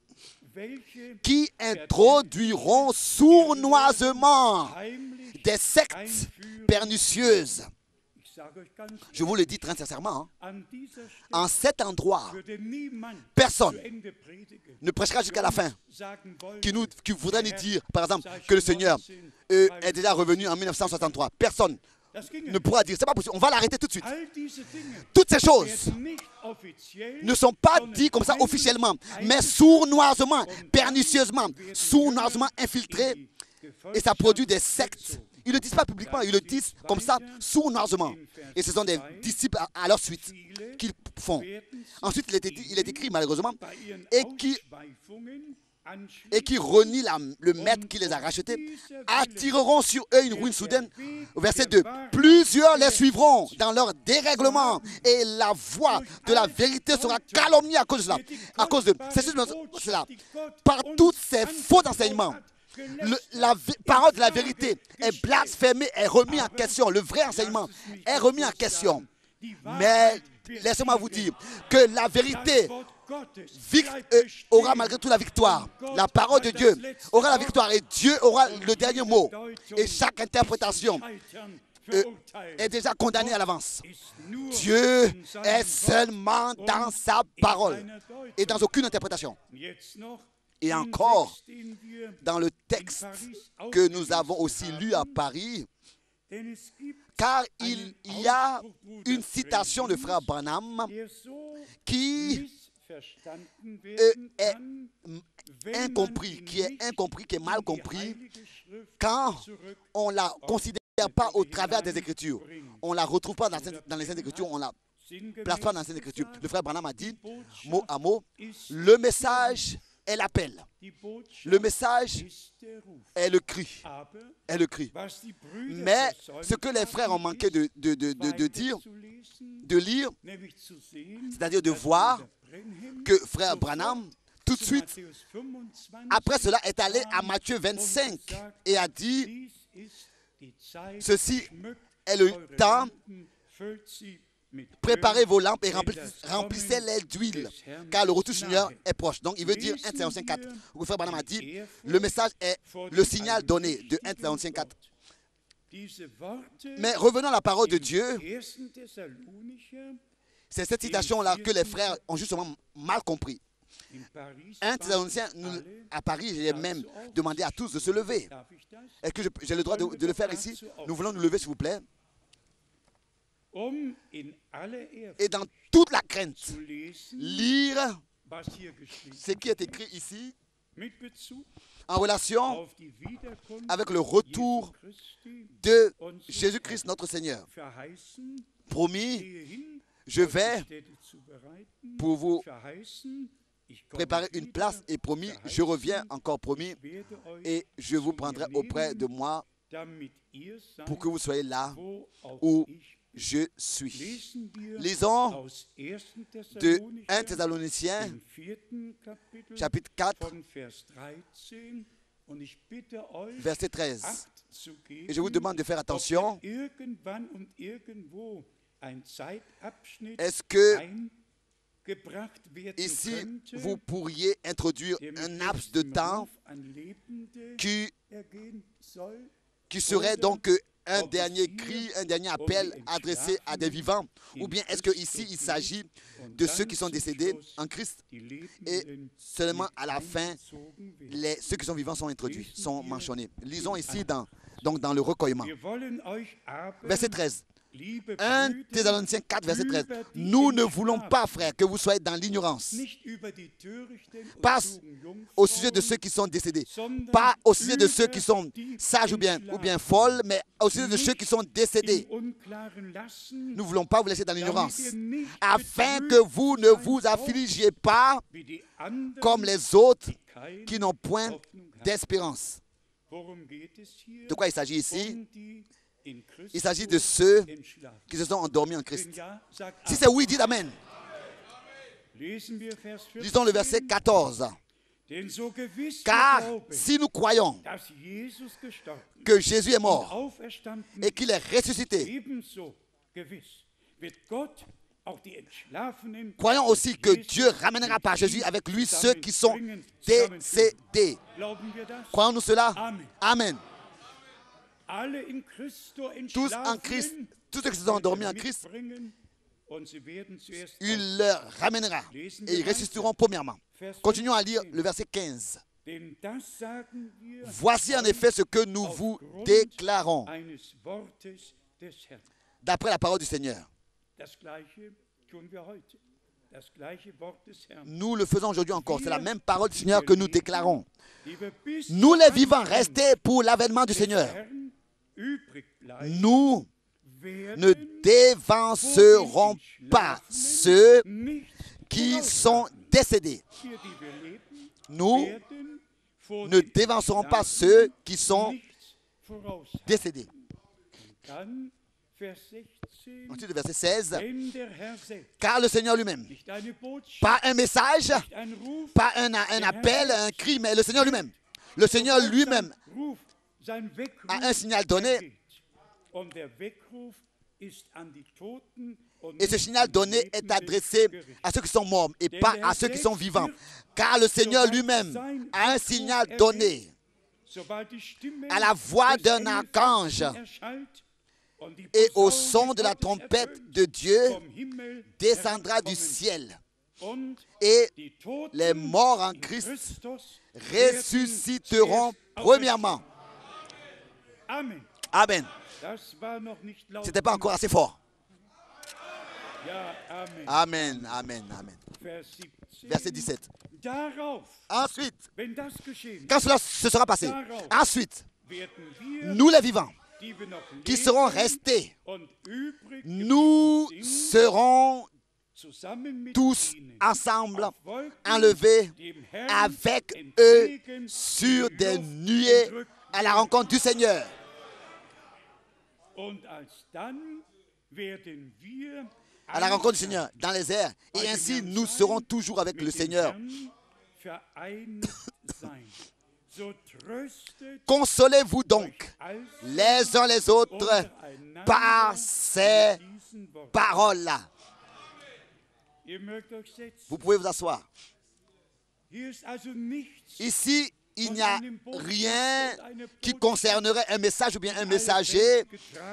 qui introduiront sournoisement des sectes pernicieuses. Je vous le dis très sincèrement, en cet endroit, personne ne prêchera jusqu'à la fin qui voudrait nous dire, par exemple, que le Seigneur est déjà revenu en 1963. Personne ne pourra dire, c'est pas possible, on va l'arrêter tout de suite. Toutes ces choses ne sont pas dites comme ça officiellement, mais sournoisement, pernicieusement, sournoisement infiltrées, et ça produit des sectes. Ils ne le disent pas publiquement, ils le disent comme ça, sournoisement. Et ce sont des disciples à leur suite qu'ils font. Ensuite, il est écrit malheureusement, et qui renient le maître qui les a rachetés, attireront sur eux une ruine soudaine. Verset 2. Plusieurs les suivront dans leur dérèglement, et la voix de la vérité sera calomniée à cause de cela. À cause de cela. Par tous ces faux enseignements, la parole de la vérité est blasphémée, est remise en question. Le vrai enseignement est remis en question. Mais laissez-moi vous dire que la vérité aura malgré tout la victoire. La parole de Dieu aura la victoire et Dieu aura le dernier mot. Et chaque interprétation est déjà condamnée à l'avance. Dieu est seulement dans sa parole et dans aucune interprétation. Et encore, dans le texte que nous avons aussi lu à Paris, car il y a une citation de frère Branham qui est incompris, qui est mal compris quand on ne la considère pas au travers des Écritures. On ne la retrouve pas dans les Saintes Écritures, on ne la place pas dans les Saintes Écritures. Le frère Branham a dit, mot à mot, le message est l'appel. Le message est le cri. Mais ce que les frères ont manqué de lire, c'est-à-dire de voir que frère Branham, tout de suite, après cela, est allé à Matthieu 25 et a dit, ceci est le temps, préparez vos lampes et remplissez-les d'huile, car le retour du Seigneur est proche. Donc, il veut dire 1 Thessaloniciens 4. Le frère Branham a dit, le message est le signal donné de 1 Thessaloniciens 4. Mais revenons à la parole de Dieu. C'est cette citation-là que les frères ont justement mal compris. 1 Thessaloniciens, à Paris, j'ai même demandé à tous de se lever. Est-ce que j'ai le droit de le faire ici? Nous voulons nous lever, s'il vous plaît. Et dans toute la crainte, lire ce qui est écrit ici en relation avec le retour de Jésus-Christ notre Seigneur. Promis, je vais pour vous préparer une place et promis, je reviens encore promis et je vous prendrai auprès de moi pour que vous soyez là où je suis. Lisons de 1 Thessaloniciens, chapitre 4, verset 13. Et je vous demande de faire attention. Est-ce que ici, vous pourriez introduire un laps de temps qui serait donc un dernier cri, un dernier appel adressé à des vivants? Ou bien est-ce qu'ici, il s'agit de ceux qui sont décédés en Christ et seulement à la fin, ceux qui sont vivants sont introduits, sont mentionnés? Lisons ici dans le recueillement. Verset 13. liebe 1 Brüder, Thessaloniciens 4, verset 13. Nous ne voulons pas, frères, que vous soyez dans l'ignorance. nicht über die törichten und Pas klugen au sujet de Jungfrauen, ceux qui sont décédés. sondern Pas au sujet de ceux über qui sont die sages ou bien entschlafen, folles, mais au sujet de ceux qui sont im décédés. Unklaren lassen, Nous ne voulons pas vous laisser dans damit l'ignorance, ihr nicht afin betrübt que vous ne sein vous sollt, affligiez pas wie die anderen, comme les autres die keine qui n'ont point Hoffnung haben. d'espérance. Worum geht es hier? De quoi il s'agit ici? Um die in Il s'agit de Christus ceux entschlafen. qui se sont endormis en Wenn Christ. ja, sagt Si Amen. c'est oui, dites Amen. Lesen wir Vers 14. Lisons le verset 14. Denn so gewiss wir Car glauben, si nous croyons dass Jesus gestorben que Jésus est und mort auferstanden et qu'il est ressuscité, ebenso gewiss wird Gott auch die Entschlafenen croyons aussi que Jesus Dieu ramènera par Jésus avec lui ceux qui sont zusammenbringen, décédés. Glauben wir das? Croyons-nous cela? Amen. Amen. Alle in Christo Tous en Christ, tous ceux qui se sont endormis en Christ, mitbringen, und sie werden zuerst il leur ramènera et ils ressusciteront premièrement. Vers Continuons à lire 15. le verset 15. Denn das sagen wir Voici en effet ce que nous vous aufgrund déclarons eines Wortes des Herrn. d'après la parole du Seigneur. Das Gleiche tun wir heute. Das gleiche Wort des Herrn. Nous le faisons aujourd'hui encore. C'est la même parole du Seigneur que nous déclarons. Die wir bis Nous zur les vivants, Ankunft restés pour l'avènement du des Seigneur. Herrn übrig bleiben, Nous werden ne dévancerons pas ceux nicht qui sont décédés. wir, die wir leben, Nous werden vor ne den dévancerons pas Schlafen ceux qui sont nichts voraussagen. décédés. Dann Vers 16. Ensuite, le verset 16. Denn der Herr selbst, Car le Seigneur lui-même, nicht eine Botschaft, pas un message, nicht ein Ruf, pas un appel, un cri, mais le Seigneur lui-même. Le Seigneur lui-même Ruf, sein Weckruf a un signal donné. ergeht. Und der Weckruf ist an die Toten und Et ce nicht signal an die donné est Lebenden adressé gerichtet. à ceux qui sont morts et pas à ceux qui sont vivants. Car le Seigneur lui-même a un signal donné Sobald die Stimme à la voix des d'un Engels archange erschallt und die et au Posaune son de la Gottes trompette ertönt, de Dieu vom Himmel descendra du herabkommen. ciel. Und Et die Toten les morts en in Christ Christus ressusciteront werden zuerst premièrement. Amen. Amen. Das war noch nicht laut. Ce n'était pas encore assez fort. Ja, Amen. Amen, amen, amen. Vers 17. Verset 17. Darauf, Ensuite, wenn das geschehen, quand cela se sera passé, ensuite, werden wir, nous les vivants, die wir noch qui leben serons restés, und übrig nous geblieben sind, serons zusammen mit tous ihnen ensemble auf Wolken enlevés dem Herrn avec eux entgegen sur die des Luft nuées entrückt à la rencontre du Seigneur. Und alsdann werden wir À la rencontre du Seigneur dans les airs. Et ainsi, nous serons toujours avec le Seigneur. vereinigt sein. So tröstet Consolez-vous donc also les uns les autres untereinander par ces mit diesen Worten. paroles-là. Ihr mögt euch setzen. Vous pouvez vous asseoir. Hier ist also nichts Ici, il n'y a rien qui concernerait un message ou bien un messager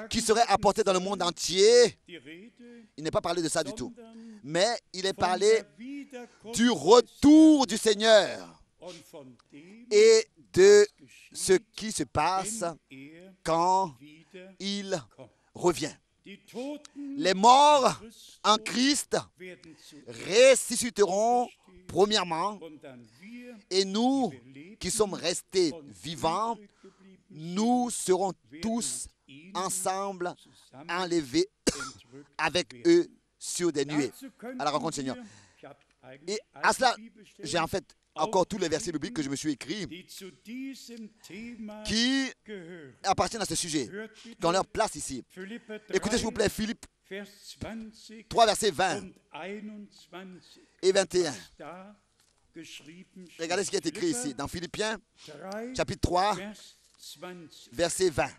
qui serait apporté dans le monde entier. die Rede, Il n'est pas parlé de ça du tout. sondern Mais il est von parlé der Wiederkunft du retour du Seigneur und von dem, et de ce qui se passe wenn quand wieder il kommt. revient. Die Toten Les morts Christus en Christ werden zu ressusciteront premièrement und dann wir, et nous wir leben qui sommes restés und vivants, übrig geblieben nous serons werden tous mit ihnen ensemble zusammen enlevés entrückt avec werden. eux sur des nuées Dazu könnten à la rencontre du wir- Seigneur. ich habe eigentlich Et à cela, alte Bibelstellen, j'ai en fait encore tous les versets bibliques que je me suis écrits die zu diesem Thema qui gehören. appartiennent à ce sujet, Hört bitte qui ont leur place ici. Philipper 3, Écoutez s'il vous plaît Philippe Vers 20 3, versets 20 und 21. et 21. Da geschrieben steht. Regardez ce qui est écrit Philipper ici dans Philippiens 3, chapitre 3, Vers 20. verset 20.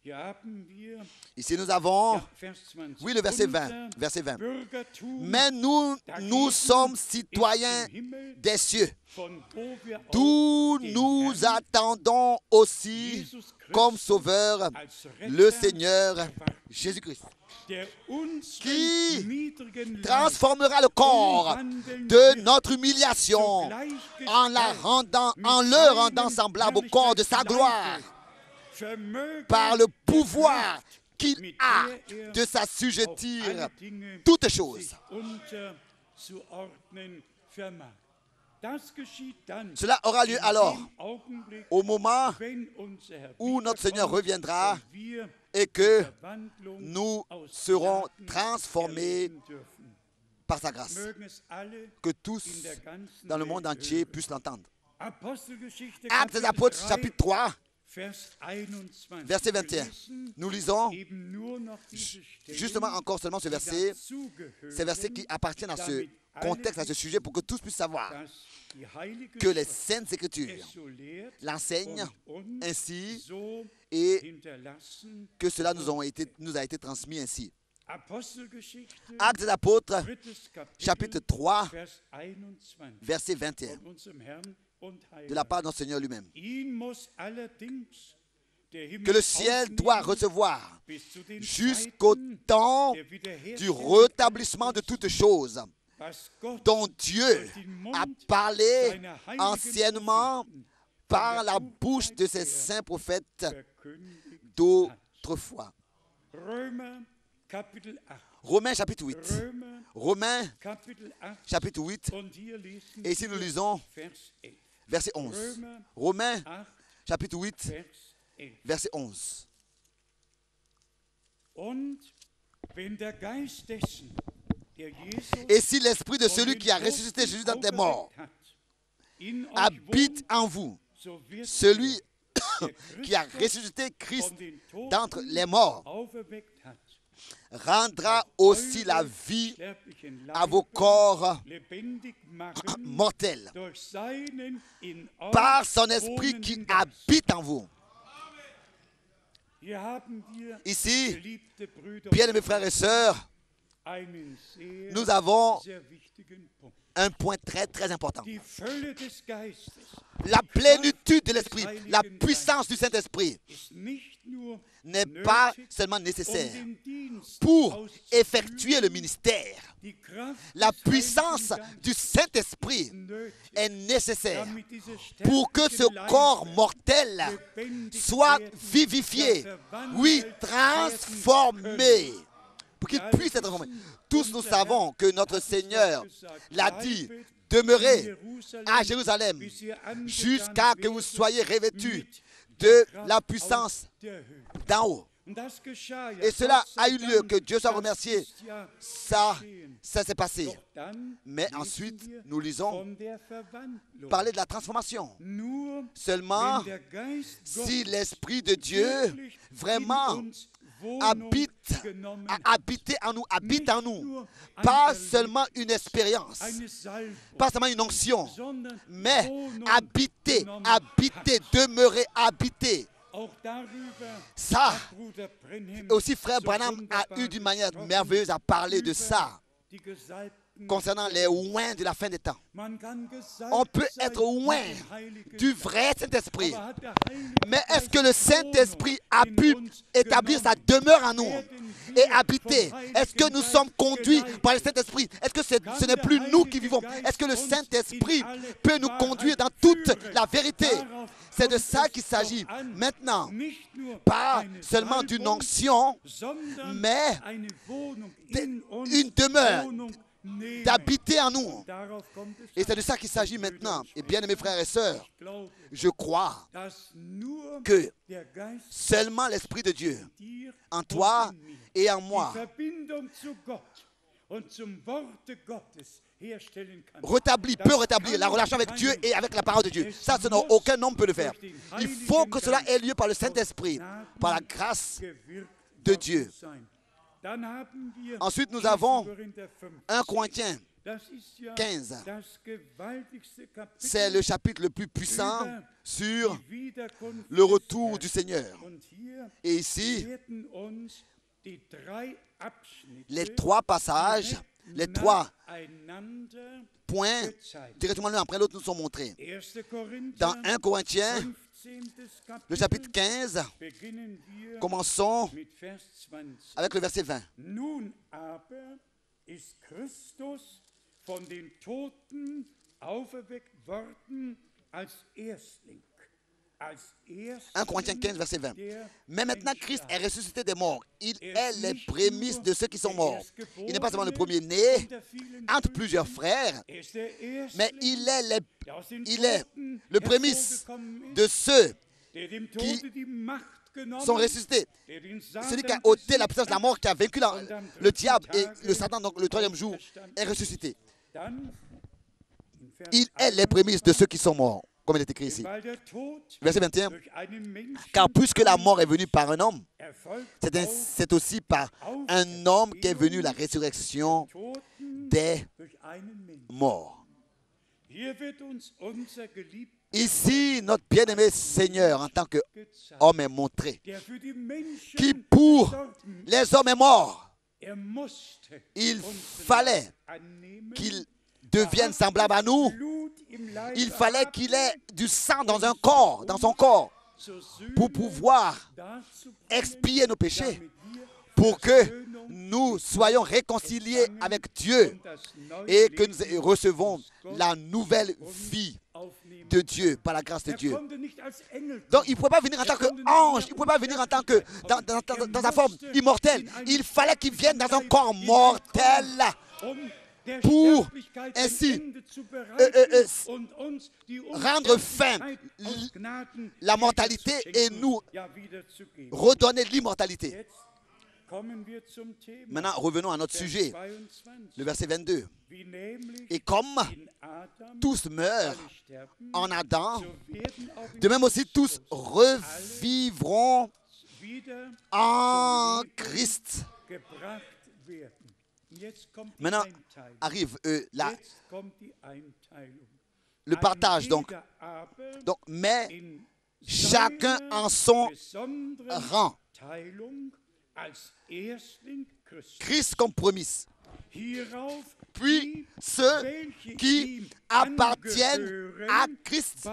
Hier haben wir, Ici nous avons, ja, Vers 20. oui le verset 20, Unser verset 20. Bürgertum Mais nous sommes citoyens ist im Himmel, des cieux, von wo wir d'où auch den nous Herrn attendons aussi Jesus Christus comme sauveur als le Retter Seigneur erwarten, Jésus-Christ, der unseren qui niedrigen Leib transformera le corps de notre humiliation en le rendant semblable au corps de sa gloire, par le pouvoir qu'il a de s'assujettir toutes choses. Cela aura lieu alors, au moment où notre Seigneur reviendra et que nous serons transformés par sa grâce. Que tous dans le monde entier puissent l'entendre. Actes des Apôtres, chapitre 3, verset 21. Nous lisons justement encore seulement ce verset, ces versets qui appartiennent à ce contexte, à ce sujet, pour que tous puissent savoir que les Saintes Écritures l'enseignent ainsi et que cela nous a été transmis ainsi. Actes des Apôtres, chapitre 3, verset 21, de la part de notre Seigneur lui-même. Que le ciel doit recevoir jusqu'au temps du rétablissement de toutes choses, dont Dieu a parlé anciennement par la bouche de ses saints prophètes d'autrefois. Romains chapitre 8. Romains chapitre 8. Et ici nous lisons verset 11. Romains chapitre 8, verset 11. Et si l'esprit de celui qui a ressuscité Jésus dans des morts habite en vous, celui qui a ressuscité Christ d'entre les morts rendra aussi la vie à vos corps mortels par son esprit qui habite en vous. Ici, bien-aimés frères et sœurs, nous avons un point très très important. La plénitude de l'Esprit, la puissance du Saint-Esprit n'est pas seulement nécessaire pour effectuer le ministère. La puissance du Saint-Esprit est nécessaire pour que ce corps mortel soit vivifié, oui, transformé, pour qu'il puisse être transformé. Tous nous savons que notre Seigneur l'a dit, demeurez à Jérusalem jusqu'à ce que vous soyez revêtus de la puissance d'en haut. Et cela a eu lieu, que Dieu soit remercié. Ça s'est passé. Mais ensuite, nous lisons parler de la transformation. Seulement, si l'Esprit de Dieu vraiment habite en nous, pas seulement une expérience, pas seulement une onction, mais habiter, demeurer, habiter. Ça, aussi frère Branham a eu d'une manière merveilleuse à parler de ça, concernant les oints de la fin des temps. On peut être oint du vrai Saint-Esprit, mais est-ce que le Saint-Esprit a pu établir sa demeure en nous et habiter? Est-ce que nous sommes conduits par le Saint-Esprit? Est-ce que ce n'est plus nous qui vivons? Est-ce que le Saint-Esprit peut nous conduire dans toute la vérité? C'est de ça qu'il s'agit maintenant. Pas seulement d'une onction, mais une demeure, d'habiter en nous. Et c'est de ça qu'il s'agit maintenant. Et bien, mes frères et sœurs, je crois que seulement l'Esprit de Dieu, en toi et en moi, peut rétablir la relation avec Dieu et avec la parole de Dieu. Ça, aucun homme peut le faire. Il faut que cela ait lieu par le Saint-Esprit, par la grâce de Dieu. Ensuite, nous avons 1 Corinthiens 15. C'est le chapitre le plus puissant sur le retour du Seigneur. Et ici, les trois passages, les trois points, directement l'un après l'autre, nous sont montrés. Dans 1 Corinthiens, le chapitre 15, commençons avec le verset 20. Nun aber ist Christus von den Toten auferweckt worden als Erstling 1 Corinthiens 15, verset 20. Mais maintenant, Christ est ressuscité des morts. Il est les prémices de ceux qui sont morts. Il n'est pas seulement le premier-né entre plusieurs frères, mais il est le prémice de ceux qui sont ressuscités. Celui qui a ôté la puissance de la mort, qui a vaincu le diable et le Satan, donc le troisième jour, est ressuscité. Il est les prémices de ceux qui sont morts, comme il est écrit ici. Verset 21. Car puisque la mort est venue par un homme, c'est aussi par un homme qu'est venue la résurrection des morts. Ici, notre bien-aimé Seigneur, en tant qu'homme, est montré, qui pour les hommes est mort. Il fallait qu'il devienne semblable à nous. Il fallait qu'il ait du sang dans son corps, pour pouvoir expier nos péchés, pour que nous soyons réconciliés avec Dieu et que nous recevons la nouvelle vie de Dieu, par la grâce de Dieu. Donc, il ne pouvait pas venir en tant qu'ange, il ne pouvait pas venir en tant que dans sa forme immortelle. Il fallait qu'il vienne dans un corps mortel pour ainsi rendre fin la mortalité et nous redonner l'immortalité. Maintenant, revenons à notre sujet, le verset 22. Et comme tous meurent en Adam, de même aussi tous revivront en Christ. Maintenant arrive le partage. Donc, mais chacun en son rang. Christ comme promesse. Puis ceux qui appartiennent à Christ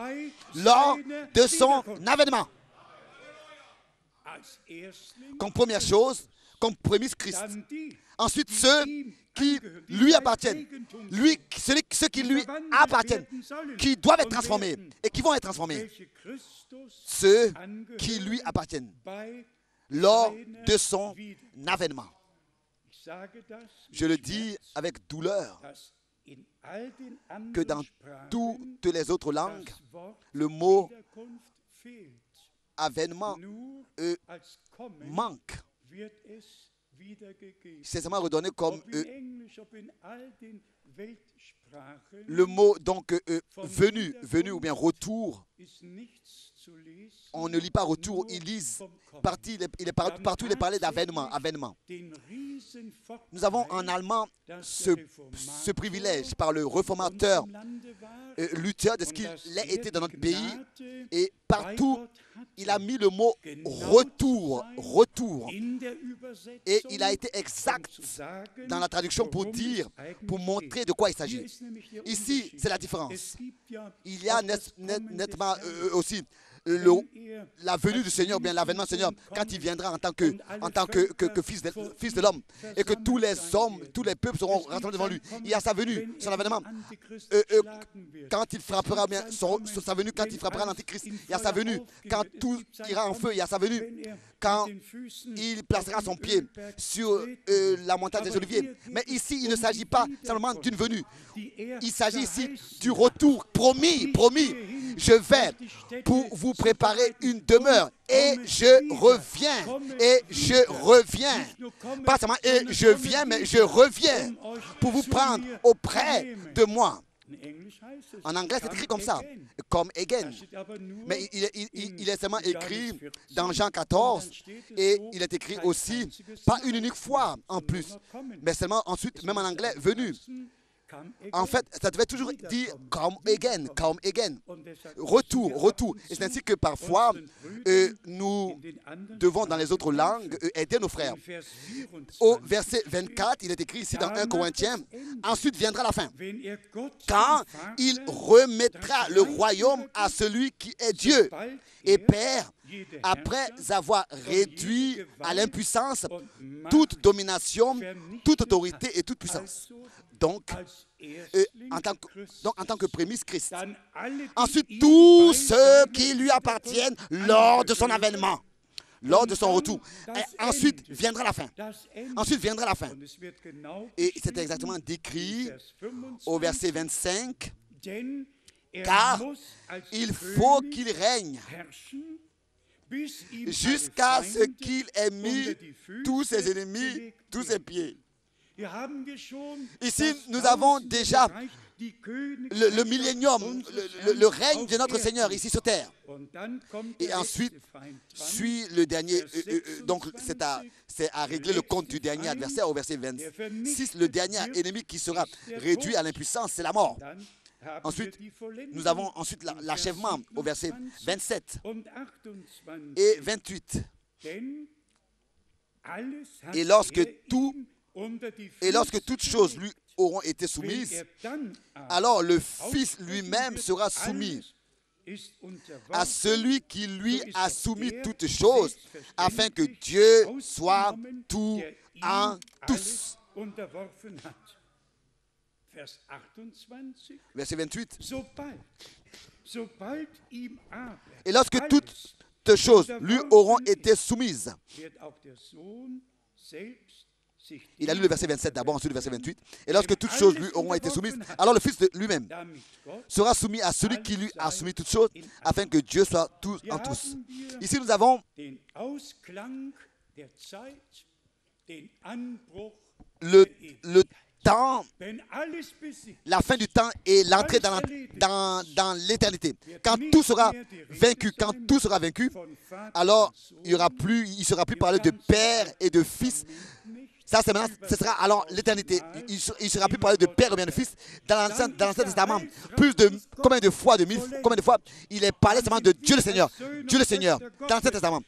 lors de son avènement. Comme première chose, comme prémisse Christ. Ensuite, ceux qui lui appartiennent, ceux qui lui appartiennent, qui doivent être transformés et qui vont être transformés. Ceux qui lui appartiennent lors de son avènement. Je le dis avec douleur que dans toutes les autres langues, le mot avènement manque. C'est seulement redonné comme le mot donc venu ou bien retour. On ne lit pas retour, ils lisent partout, il est parlé d'avènement. Nous avons en allemand ce privilège par le réformateur Luther de ce qu'il a été dans notre pays, et partout il a mis le mot retour, et il a été exact dans la traduction pour montrer de quoi il s'agit. Ici, c'est la différence. Il y a nettement aussi la venue du Seigneur, bien l'avènement du Seigneur, quand il viendra en tant que fils de l'homme, et que tous les hommes, tous les peuples seront rassemblés devant lui. Il y a sa venue, son avènement. Quand il frappera bien, sa venue, quand il frappera l'Antichrist, il y a sa venue. Quand tout ira en feu, il y a sa venue. Quand il placera son pied sur la montagne des Oliviers. Mais ici, il ne s'agit pas simplement d'une venue. Il s'agit ici du retour promis. Je vais pour vous préparer une demeure. Et je reviens. Pas seulement et je viens, mais je reviens pour vous prendre auprès de moi. En anglais, c'est écrit comme ça, comme again. Mais il est seulement écrit dans Jean 14, et il est écrit aussi, pas une unique fois en plus, mais seulement ensuite, même en anglais, venu. En fait, ça devait toujours dire come again. Retour. Et c'est ainsi que parfois, nous devons, dans les autres langues, aider nos frères. Au verset 24, il est écrit ici dans 1 Corinthiens, ensuite viendra la fin. Quand il remettra le royaume à celui qui est Dieu et Père, après avoir réduit à l'impuissance toute domination, toute autorité et toute puissance. Donc, als en tant que, Erstling donc, en tant que prémisse, Christ. dann alle, die Ensuite, ihm tous bei ceux seiner qui lui Wiederkunft appartiennent lors de son angehören. avènement, lors de son Und retour. dann Et das ensuite Ende. viendra la fin. Das Ende. Ensuite viendra la fin. Und es wird genau Et c'est beschrieben exactement décrit in Vers 25, au verset 25, denn er car muss als il faut König qu'il règne herrschen, bis ihm jusqu'à alle ce Feinde qu'il ait mis unter die Füße tous ses ennemis gelegt sous ses werden. pieds. Hier haben wir schon Ici, das nous avons déjà Tausendbereich, die le Königsherrschaft millénium, unseres le Herrn règne de auf notre Erden. Seigneur ici sur terre. Und dann kommt Et der ensuite, letzte Feind dran, suit le dernier, Vers donc c'est à régler le compte du dernier adversaire au verset 26. Le dernier ennemi qui sera réduit à l'impuissance, c'est la mort. dann haben Ensuite, wir die Vollendung nous avons ensuite in Vers l'achèvement au verset 27 und 28. et 28. Denn alles hat Et lorsque er tout- ihm unter die Et lorsque Füße toutes choses gelegt. lui auront été Wenn soumises, er dann aber alors le Fils aussprechen lui-même wird, sera soumis alles ist unterworfen, à celui qui lui so ist a auch soumis der toutes choses, afin que selbstverständlich Dieu soit ausgenommen, tout der ihm en tous. alles unterworfen hat. Vers 28. Verset 28. Sobald ihm aber Et lorsque alles toutes choses lui auront été soumises, wird auch der Sohn selbst sich il a lu le verset 27 d'abord, ensuite le verset 28. Et lorsque toutes choses lui auront été soumises, alors le Fils de lui-même damit Gott. sera soumis à celui qui lui a soumis toutes choses, afin que Dieu soit tout en tous. Ici, nous avons Den Ausklang der Zeit, den Anbruch le der Ewigkeit. temps, Wenn alles besiegt, la fin du temps et l'entrée dans l'éternité. Quand tout sera vaincu, von Vater alors und Sohn, il ne sera plus parlé de Père et de Fils. nicht Ça, c'est maintenant, ce sera alors l'éternité. Il ne sera plus parlé de Père ou bien de Fils. Dans l'Ancien Testament, combien de fois il est parlé seulement de Dieu le Seigneur. Dieu le Seigneur, dans l'Ancien Testament.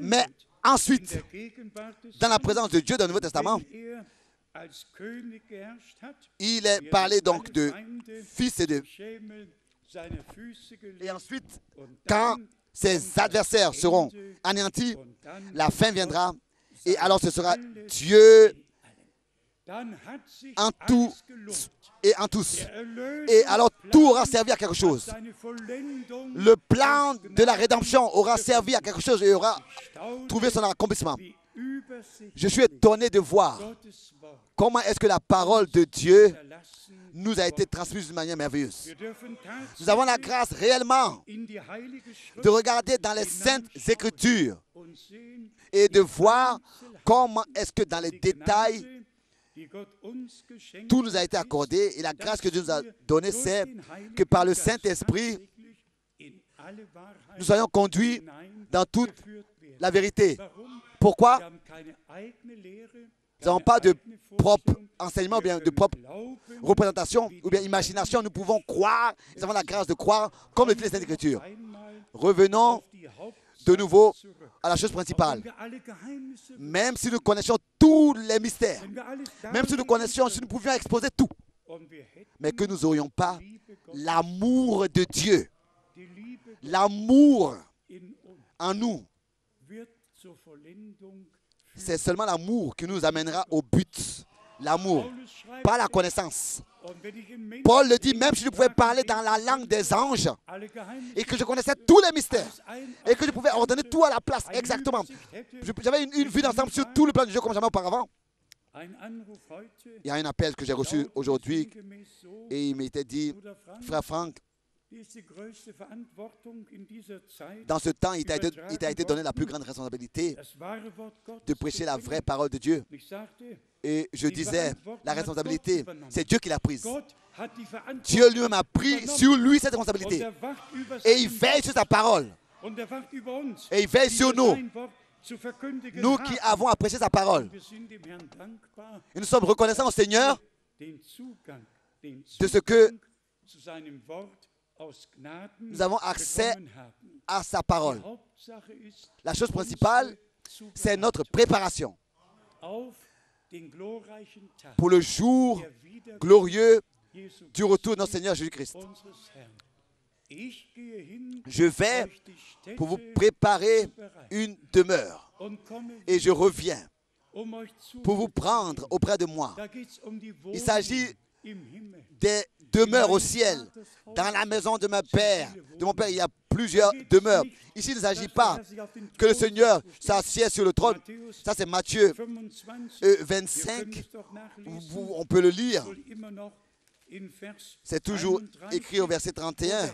Mais ensuite, in der Gegenwart des dans la Sohnes, présence de Dieu dans le Nouveau Testament, wenn er als König geherrscht hat, il est parlé donc de Fils et de... Schemel seine Füße gelegt, Et ensuite, und quand dann ses adversaires seront anéantis, und dann la fin viendra. Et alors ce sera Dieu dann hat sich en tout alles gelohnt. et en tous. Der Erlösungsplan Et alors tout aura servi à quelque chose. hat seine Vollendung Le plan aus de la Gnaden rédemption aura servi à quelque chose et aura staune, trouvé son accomplissement. wie übersichtlich Je suis étonné de voir Gottes Wort comment est-ce que la parole de Dieu erlassen. nous a été transmise d'une manière merveilleuse. Wir dürfen Nous avons la tatsächlich grâce réellement in die Heilige Schrift de regarder dans les saintes écritures und sehen, et de voir comment est-ce que dans les détails, Gnade, die Gott uns geschenkt tout nous a hat, été ist, accordé. Et la grâce que Dieu nous a wir donnée, durch c'est den Heiligen que par le Geist Saint-Esprit, tatsächlich in alle Wahrheit nous soyons conduits dans toute hineingeführt werden. la vérité. Warum? Pourquoi? Wir haben keine eigene Lehre, Nous n'avons keine pas de eigene propre Vorstellung. enseignement, ou bien Wir de propre können glauben, représentation, ou bien imagination. Nous pouvons croire, nous avons la grâce de croire, comme le dit les Saintes Écritures. einmal Revenons auf die Hauptsache de nouveau zurück. à la chose Auch principale. wenn wir alle Geheimnisse Même si nous connaissions tous les mystères, wenn wir alles même si nous darlegen connaissions, si können, nous pouvions exposer tout, und wir hätten mais que nous n'aurions pas die Liebe Gottes, l'amour de Dieu, die Liebe Gottes l'amour in uns en nous, wird zur Vollendung. c'est seulement l'amour qui nous amènera au but. L'amour, Paulus schreibt, pas la connaissance. und wenn ich in Menschen Paul le dit, même si je pouvais parler dans la langue des anges alle Geheimnisse et que je connaissais tous les mystères alles et que je pouvais ordonner tout à la place eine exactement. Übersicht hätte, J'avais une vue d'ensemble sur tout le plan du jeu comme jamais auparavant. ein Anruf heute, Il y a un appel que j'ai reçu aujourd'hui sinngemäß so, et il m'était dit, Bruder Frank, frère Franck, die ist die größte Verantwortung in dieser Zeit, dans ce temps, il t'a été donné la plus grande responsabilité das wahre Wort Gottes de zu prêcher la bringen. vraie parole de Dieu. Ich sagte, Et je disais, la responsabilité, c'est Dieu qui l'a prise. Gott hat die Verantwortung Dieu lui-même a pris sur lui cette und responsabilité. er wacht über Et il sein veille sur sa parole. und er wacht über uns, Et il veille die sur wir nous, sein Wort zu verkündigen nous haben. qui avons à prêcher sa parole. Wir sind dem Herrn dankbar, Et nous sommes reconnaissants au Seigneur den Zugang de ce que zu seinem Wort aus Gnaden nous avons accès bekommen haben. à sa Die parole. Hauptsache ist, La chose principale, c'est notre préparation auf den glorreichen Tag pour le jour der Wiederkunft glorieux Jesu du retour de notre Seigneur Jésus-Christ. unseres Herrn. Ich gehe hin, Je vais euch die Städte pour vous préparer zu bereiten une demeure und komme et je reviens um euch zu. pour vous prendre auprès de moi. Da geht's um die Il s'agit des demeures au ciel. Dans la maison de mon Père, il y a plusieurs demeures. Ici, il ne s'agit pas que le Seigneur s'assied sur le trône. Ça, c'est Matthieu 25. On peut le lire. C'est toujours écrit au verset 31,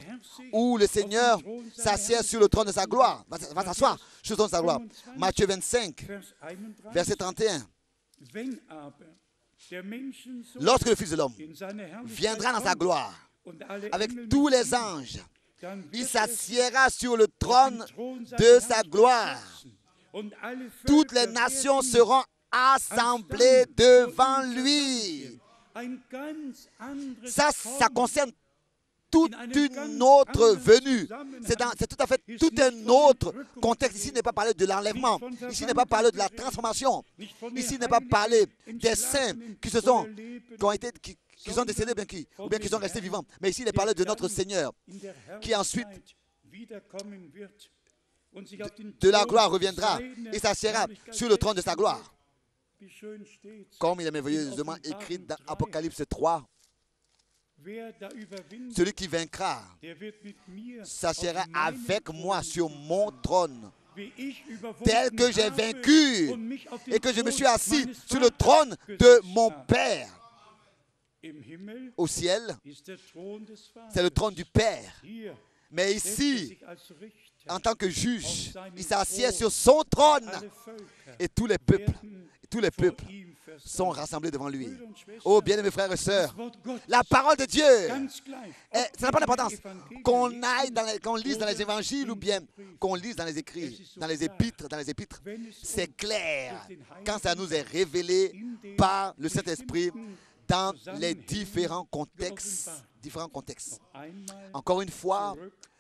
où le Seigneur s'assied sur le trône de sa gloire, va s'asseoir sur le trône de sa gloire. Matthieu 25, verset 31. Lorsque le Fils de l'homme viendra dans sa gloire, avec tous les anges, il s'assiera sur le trône de sa gloire. Toutes les nations seront assemblées devant lui. Ça concerne toute une autre venue. C'est tout à fait tout un autre contexte. Ici, il n'est pas parlé de l'enlèvement. Ici, il n'est pas parlé de la transformation. Ici, il n'est pas parlé des saints qui sont décédés ou bien qui sont restés vivants. Mais ici, il est parlé de notre Seigneur qui ensuite de la gloire reviendra et s'assiera sur le trône de sa gloire. Comme il est merveilleusement écrit dans Apocalypse 3, celui qui vaincra s'assiera avec moi sur mon trône, tel que j'ai vaincu et que je me suis assis sur le trône de mon Père. Au ciel, c'est le trône du Père. Mais ici, en tant que juge, il s'assied sur son trône et tous les peuples sont rassemblés devant lui. Oh, bien-aimés frères et sœurs, la parole de Dieu, ça n'a pas d'importance qu'on lise dans les évangiles ou bien qu'on lise dans les écrits, dans les épîtres, c'est clair quand ça nous est révélé par le Saint-Esprit dans les différents contextes. Encore une fois,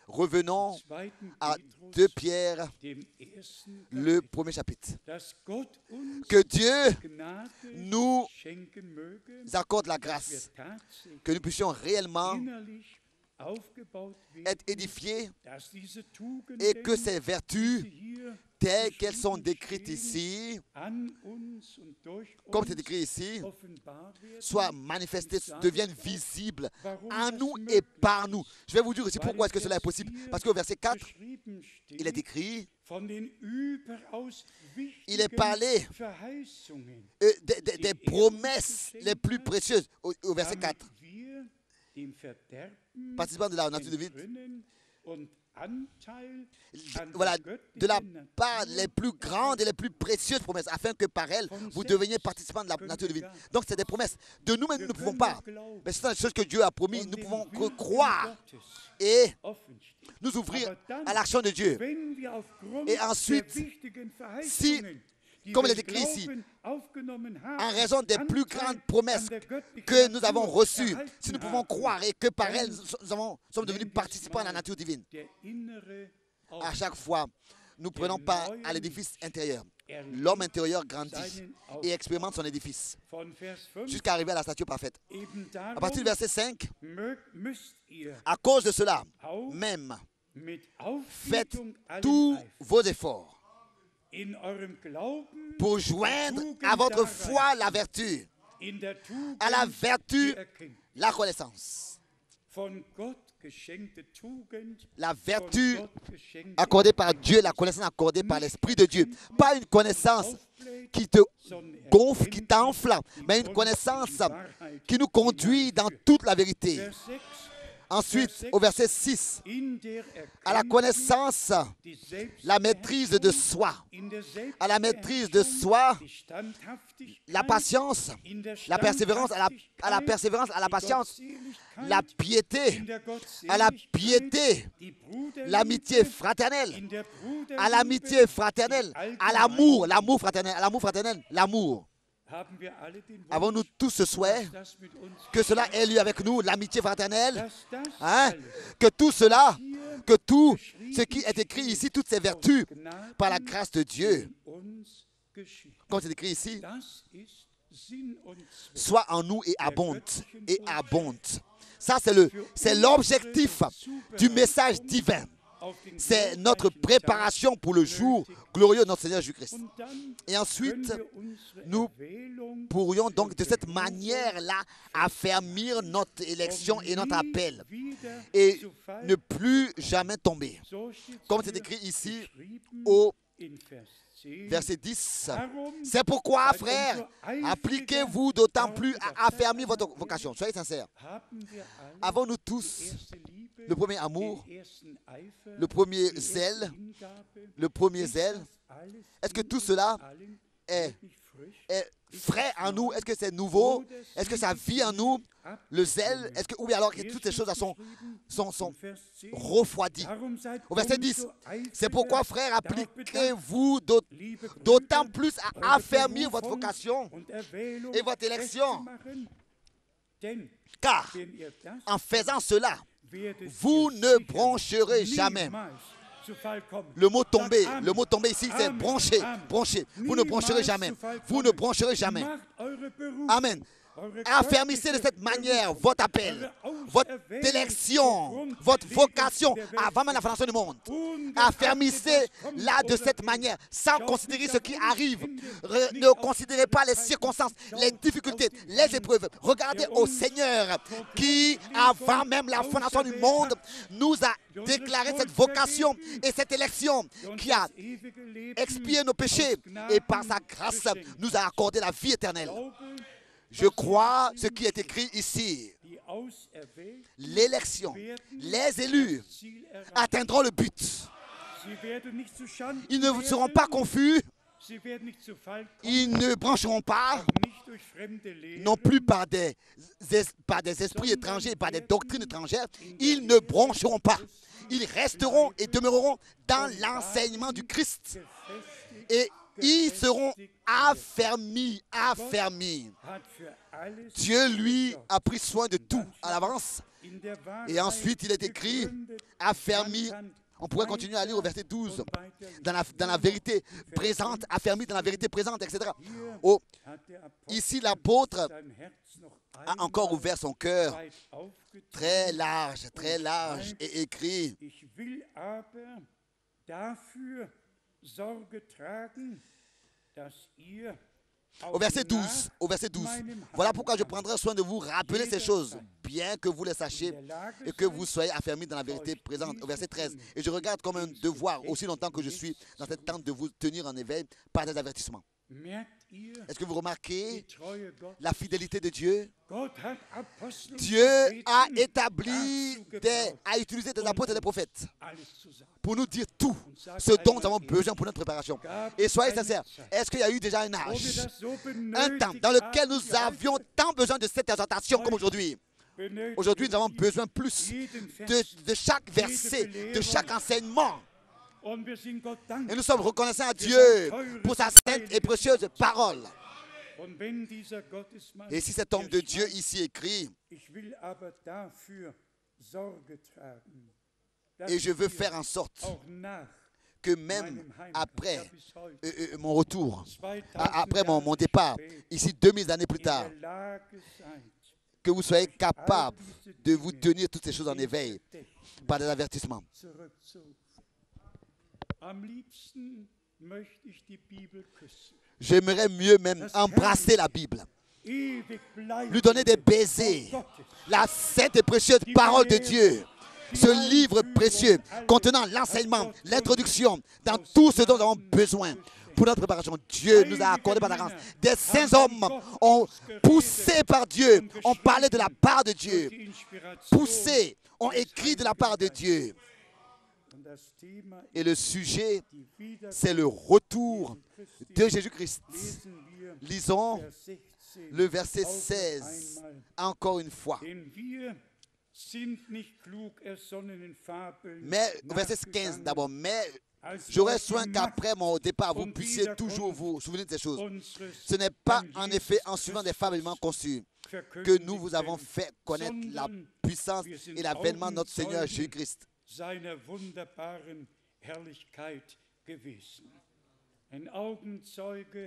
revenons à 2 Pierre, le premier chapitre. Que Dieu nous accorde la grâce, que nous puissions réellement être édifiés et que ces vertus, telles qu'elles sont décrites ici, comme c'est écrit ici, soient manifestées, deviennent visibles en nous et par nous. Je vais vous dire aussi pourquoi est-ce que cela est possible. Parce qu'au verset 4, il est écrit, il est parlé des promesses les plus précieuses au verset 4. Participant de la nature divine, voilà, de la part les plus grandes et les plus précieuses promesses, afin que par elles, vous deveniez participants de la nature divine. Donc, c'est des promesses. De nous-mêmes, nous ne pouvons pas. Mais c'est une chose que Dieu a promis. Nous pouvons croire et nous ouvrir à l'action de Dieu. Et ensuite, si, comme il est écrit ici, en raison des plus grandes promesses que nous avons reçues, si nous pouvons croire et que par elles, nous sommes devenus participants de la nature divine. À chaque fois, nous prenons part à l'édifice intérieur. L'homme intérieur grandit et expérimente son édifice jusqu'à arriver à la stature parfaite. À partir du verset 5, à cause de cela, même, faites tous vos efforts pour joindre à votre foi la vertu, à la vertu la connaissance. La vertu accordée par Dieu, la connaissance accordée par l'Esprit de Dieu. Pas une connaissance qui te gonfle, qui t'enfle, mais une connaissance qui nous conduit dans toute la vérité. Ensuite, au verset 6, à la connaissance, la maîtrise de soi. À la maîtrise de soi, la patience, la persévérance, à la persévérance, à la patience, la piété, à la piété, l'amitié fraternelle, à l'amitié fraternelle, à l'amour, l'amour fraternel, l'amour. Avons-nous tous ce souhait que cela ait lieu avec nous, l'amitié fraternelle, que tout cela, que tout ce qui est écrit ici, toutes ces vertus, par la grâce de Dieu, comme c'est écrit ici, soit en nous et abonde, Ça, c'est l'objectif du message divin. C'est notre préparation pour le jour glorieux de notre Seigneur Jésus-Christ. Et ensuite, nous pourrions donc de cette manière-là affermir notre élection et notre appel et ne plus jamais tomber. Comme c'est écrit ici au verset 10. C'est pourquoi, frères, appliquez-vous d'autant plus à affermir votre vocation. Soyez sincères. Avons-nous tous le premier amour, le premier zèle, Est-ce que tout cela est frais en nous? Est-ce que c'est nouveau? Est-ce que ça vit en nous? Le zèle? Ou bien alors que toutes ces choses sont refroidies? Au verset 10, c'est pourquoi, frères, appliquez-vous d'autant plus à affermir votre vocation et votre élection. Car, en faisant cela, vous ne broncherez jamais. Le mot tomber ici, c'est broncher. Vous ne broncherez jamais. Vous ne broncherez jamais. Amen. Affermissez de cette manière votre appel, votre élection, votre vocation avant même la fondation du monde. Affermissez-la de cette manière, sans considérer ce qui arrive. Ne considérez pas les circonstances, les difficultés, les épreuves. Regardez au Seigneur qui, avant même la fondation du monde, nous a déclaré cette vocation et cette élection, qui a expié nos péchés et par sa grâce nous a accordé la vie éternelle. Je crois ce qui est écrit ici. L'élection, les élus atteindront le but. Ils ne seront pas confus. Ils ne brancheront pas, non plus par des esprits étrangers, par des doctrines étrangères. Ils ne brancheront pas. Ils resteront et demeureront dans l'enseignement du Christ. Et ils seront affermis. Dieu, lui, a pris soin de tout à l'avance. Et ensuite, il est écrit, affermi. On pourrait continuer à lire au verset 12. Dans la vérité présente, affermi dans la vérité présente, etc. Ici, l'apôtre a encore ouvert son cœur très large, et écrit. Au verset 12, voilà pourquoi je prendrai soin de vous rappeler ces choses, bien que vous les sachiez et que vous soyez affermis dans la vérité présente. Au verset 13, et je regarde comme un devoir, aussi longtemps que je suis dans cette tente, de vous tenir en éveil par des avertissements. Est-ce que vous remarquez la fidélité de Dieu? Dieu a utilisé des apôtres et des prophètes pour nous dire tout ce dont nous avons besoin pour notre préparation. Et soyez sincères, est-ce qu'il y a eu déjà un âge, un temps dans lequel nous avions tant besoin de cette exhortation comme aujourd'hui? Aujourd'hui, nous avons besoin plus de chaque verset, de chaque enseignement. Et nous sommes reconnaissants à Dieu pour sa sainte et précieuse parole. Et si cet homme de Dieu ici écrit, et je veux faire en sorte que même après mon retour, après mon départ, ici 2000 années plus tard, que vous soyez capable de vous tenir toutes ces choses en éveil par des avertissements. J'aimerais mieux même embrasser la Bible, lui donner des baisers, la sainte et précieuse parole de Dieu, ce livre précieux contenant l'enseignement, l'introduction, dans tout ce dont nous avons besoin pour notre préparation. Dieu nous a accordé par la grâce. Des saints hommes ont poussé par Dieu, ont parlé de la part de Dieu, poussé, ont écrit de la part de Dieu. Et le sujet, c'est le retour de Jésus-Christ. Lisons le verset 16, encore une fois. Mais, verset 15 d'abord, mais j'aurais soin qu'après mon départ, vous puissiez toujours vous souvenir de ces choses. Ce n'est pas en effet en suivant des fables conçus que nous vous avons fait connaître la puissance et l'avènement de notre Seigneur Jésus-Christ.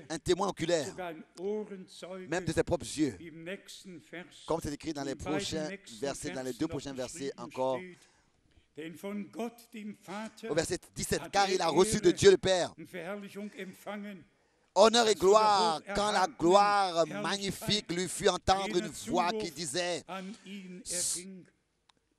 Un témoin oculaire, même de ses propres yeux, comme c'est écrit dans les prochains versets, dans les deux prochains versets encore. Denn von Gott, dem Vater, Au verset 17, hat car er il a reçu de Ehre Dieu le Père und Verherrlichung empfangen, honneur et als von der gloire, quand la gloire hocherhabenen magnifique lui fit entendre une jener voix qui Zuruf disait, an ihn erging.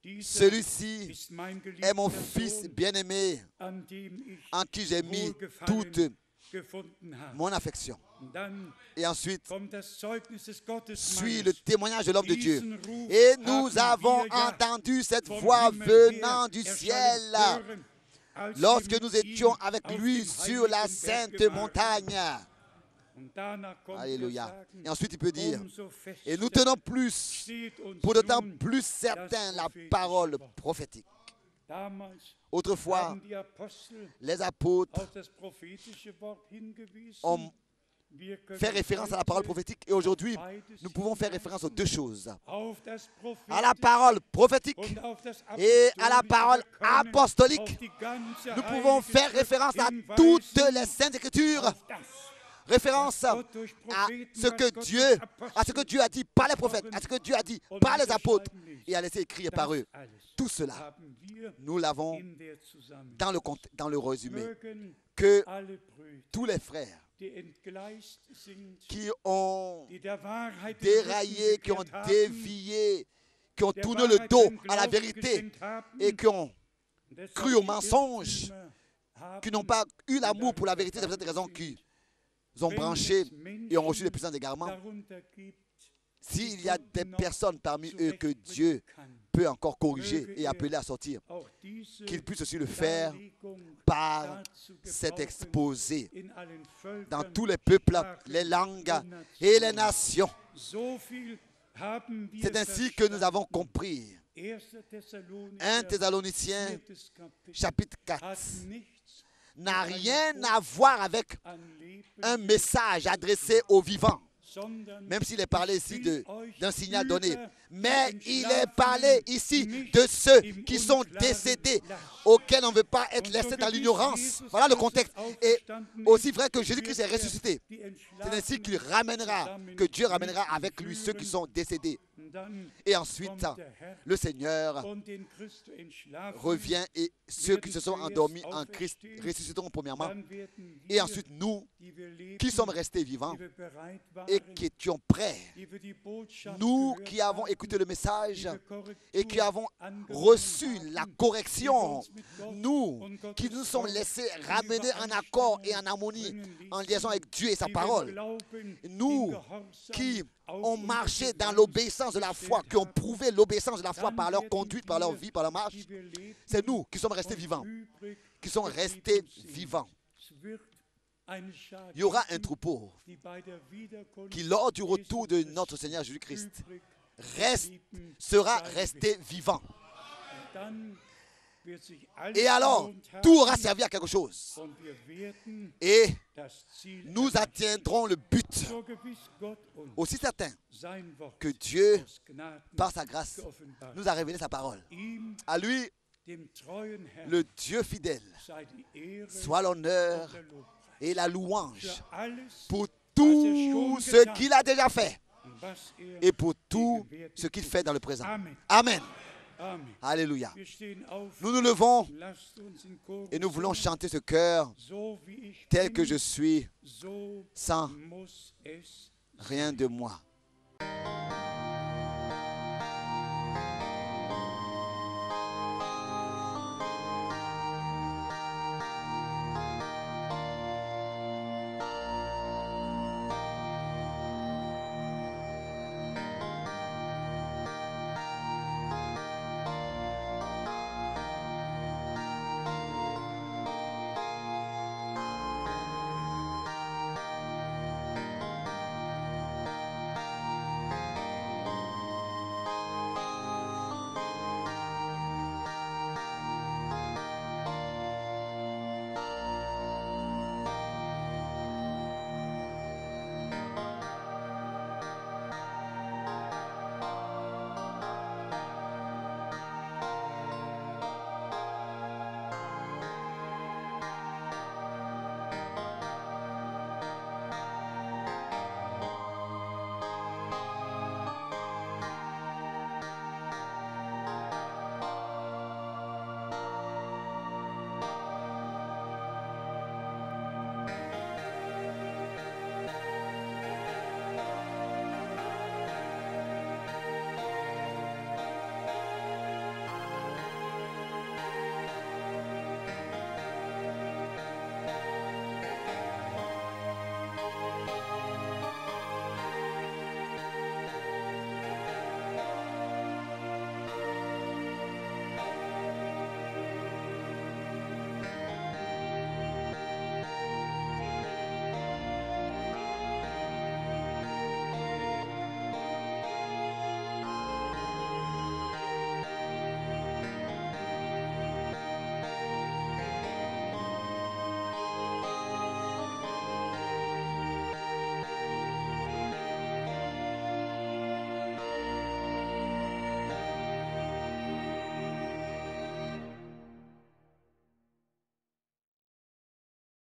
Dieser celui-ci ist mein est mon geliebter Fils Sohn, bien-aimé, an dem ich en qui j'ai mis toute Wohlgefallen gefunden habe. mon affection. Und dann Et ensuite, kommt das Zeugnis des suit Gottesmannes. le témoignage de l'homme de Dieu. Diesen Ruf Et nous haben avons wir ja entendu cette vom voix Himmel venant her du erschallen ciel hören, als wir lorsque mit nous ihm étions avec auf lui dem sur la heiligen sainte Berge waren. montagne. Und danach kommt Alléluia. sagen, Et ensuite, il peut dire, umso fester et nous tenons plus, steht uns pour d'autant nun plus certain, la prophétische parole Wort. prophétique. Damals Autrefois, haben die Apostel les apôtres auf das prophetische Wort hingewiesen. ont Wir können fait référence à la parole prophétique et aujourd'hui, nous pouvons faire référence aux deux choses. auf das À la prophetische parole prophétique und auf das et à la apostolische parole Bekennen, apostolique. auf die ganze Nous pouvons Heilige faire Schrift référence à hinweisen, toutes les saintes écritures, auf das, référence was Gott durch à Propheten, ce was que Gott Dieu, durch à ce que Dieu a dit par les prophètes, à ce que Dieu a dit par les apôtres et a laissé écrire par eux. alles Tout cela, haben wir nous l'avons in der Zusammenhang. dans le résumé. Mögen Que alle Brüder, tous les frères die entgleist sind, qui ont die der Wahrheit den déraillé, Rücken qui ont gekehrt haben, dévié, qui ont der tourné le Wahrheit dos den à la Glauben vérité geschenkt haben, et qui ont deshalb cru au die mensonge, Irrtümer haben, qui n'ont pas eu l'amour pour la vérité, c'est pour cette raison qu'ils ont branché et ont reçu les puissants égarements. darunter gibt, S'il y a des personnes parmi eux que Dieu peut encore corriger et appeler à sortir, auch diese qu'il puisse aussi le faire Darlegung par dazu cet gebrauchen, exposé in allen dans Völkern, tous les peuples, Sprachen les langues und et les Nationen. nations. So viel haben wir C'est ainsi que nous avons compris. 1 Thessalonicher, Thessaloniciens 4. Kapitel, chapitre 4 hat nichts n'a rien à voir avec an Leben, un message adressé aux vivants, sondern même s'il est parlé ici d'un signal donné. über Mais die il est parlé ici de ceux qui sont décédés, auxquels on ne veut pas être laissé dans l'ignorance. Voilà le contexte. Et aussi vrai que Jésus-Christ est ressuscité, c'est ainsi qu'il ramènera, que Dieu ramènera avec lui ceux qui sont décédés. Et ensuite, le Seigneur revient et ceux qui se sont endormis en Christ ressusciteront premièrement. Et ensuite, nous qui sommes restés vivants et qui étions prêts, nous qui avons écouté le message et qui avons reçu la correction, nous qui nous sommes laissés ramener en accord et en harmonie, en liaison avec Dieu et sa parole, nous qui ont marché dans l'obéissance de la foi, qui ont prouvé l'obéissance de la foi par leur conduite, par leur vie, par leur marche, c'est nous qui sommes restés vivants, qui sommes restés vivants. Il y aura un troupeau qui, lors du retour de notre Seigneur Jésus-Christ, sera resté vivant. Et alors, tout aura servi à quelque chose. Et nous atteindrons le but. Aussi certain que Dieu, par sa grâce, nous a révélé sa parole. À lui, le Dieu fidèle, soit l'honneur et la louange pour tout ce qu'il a déjà fait et pour tout ce qu'il fait dans le présent. Amen. Alléluia. Nous nous levons et nous voulons chanter ce chœur tel que je suis, sans rien de moi.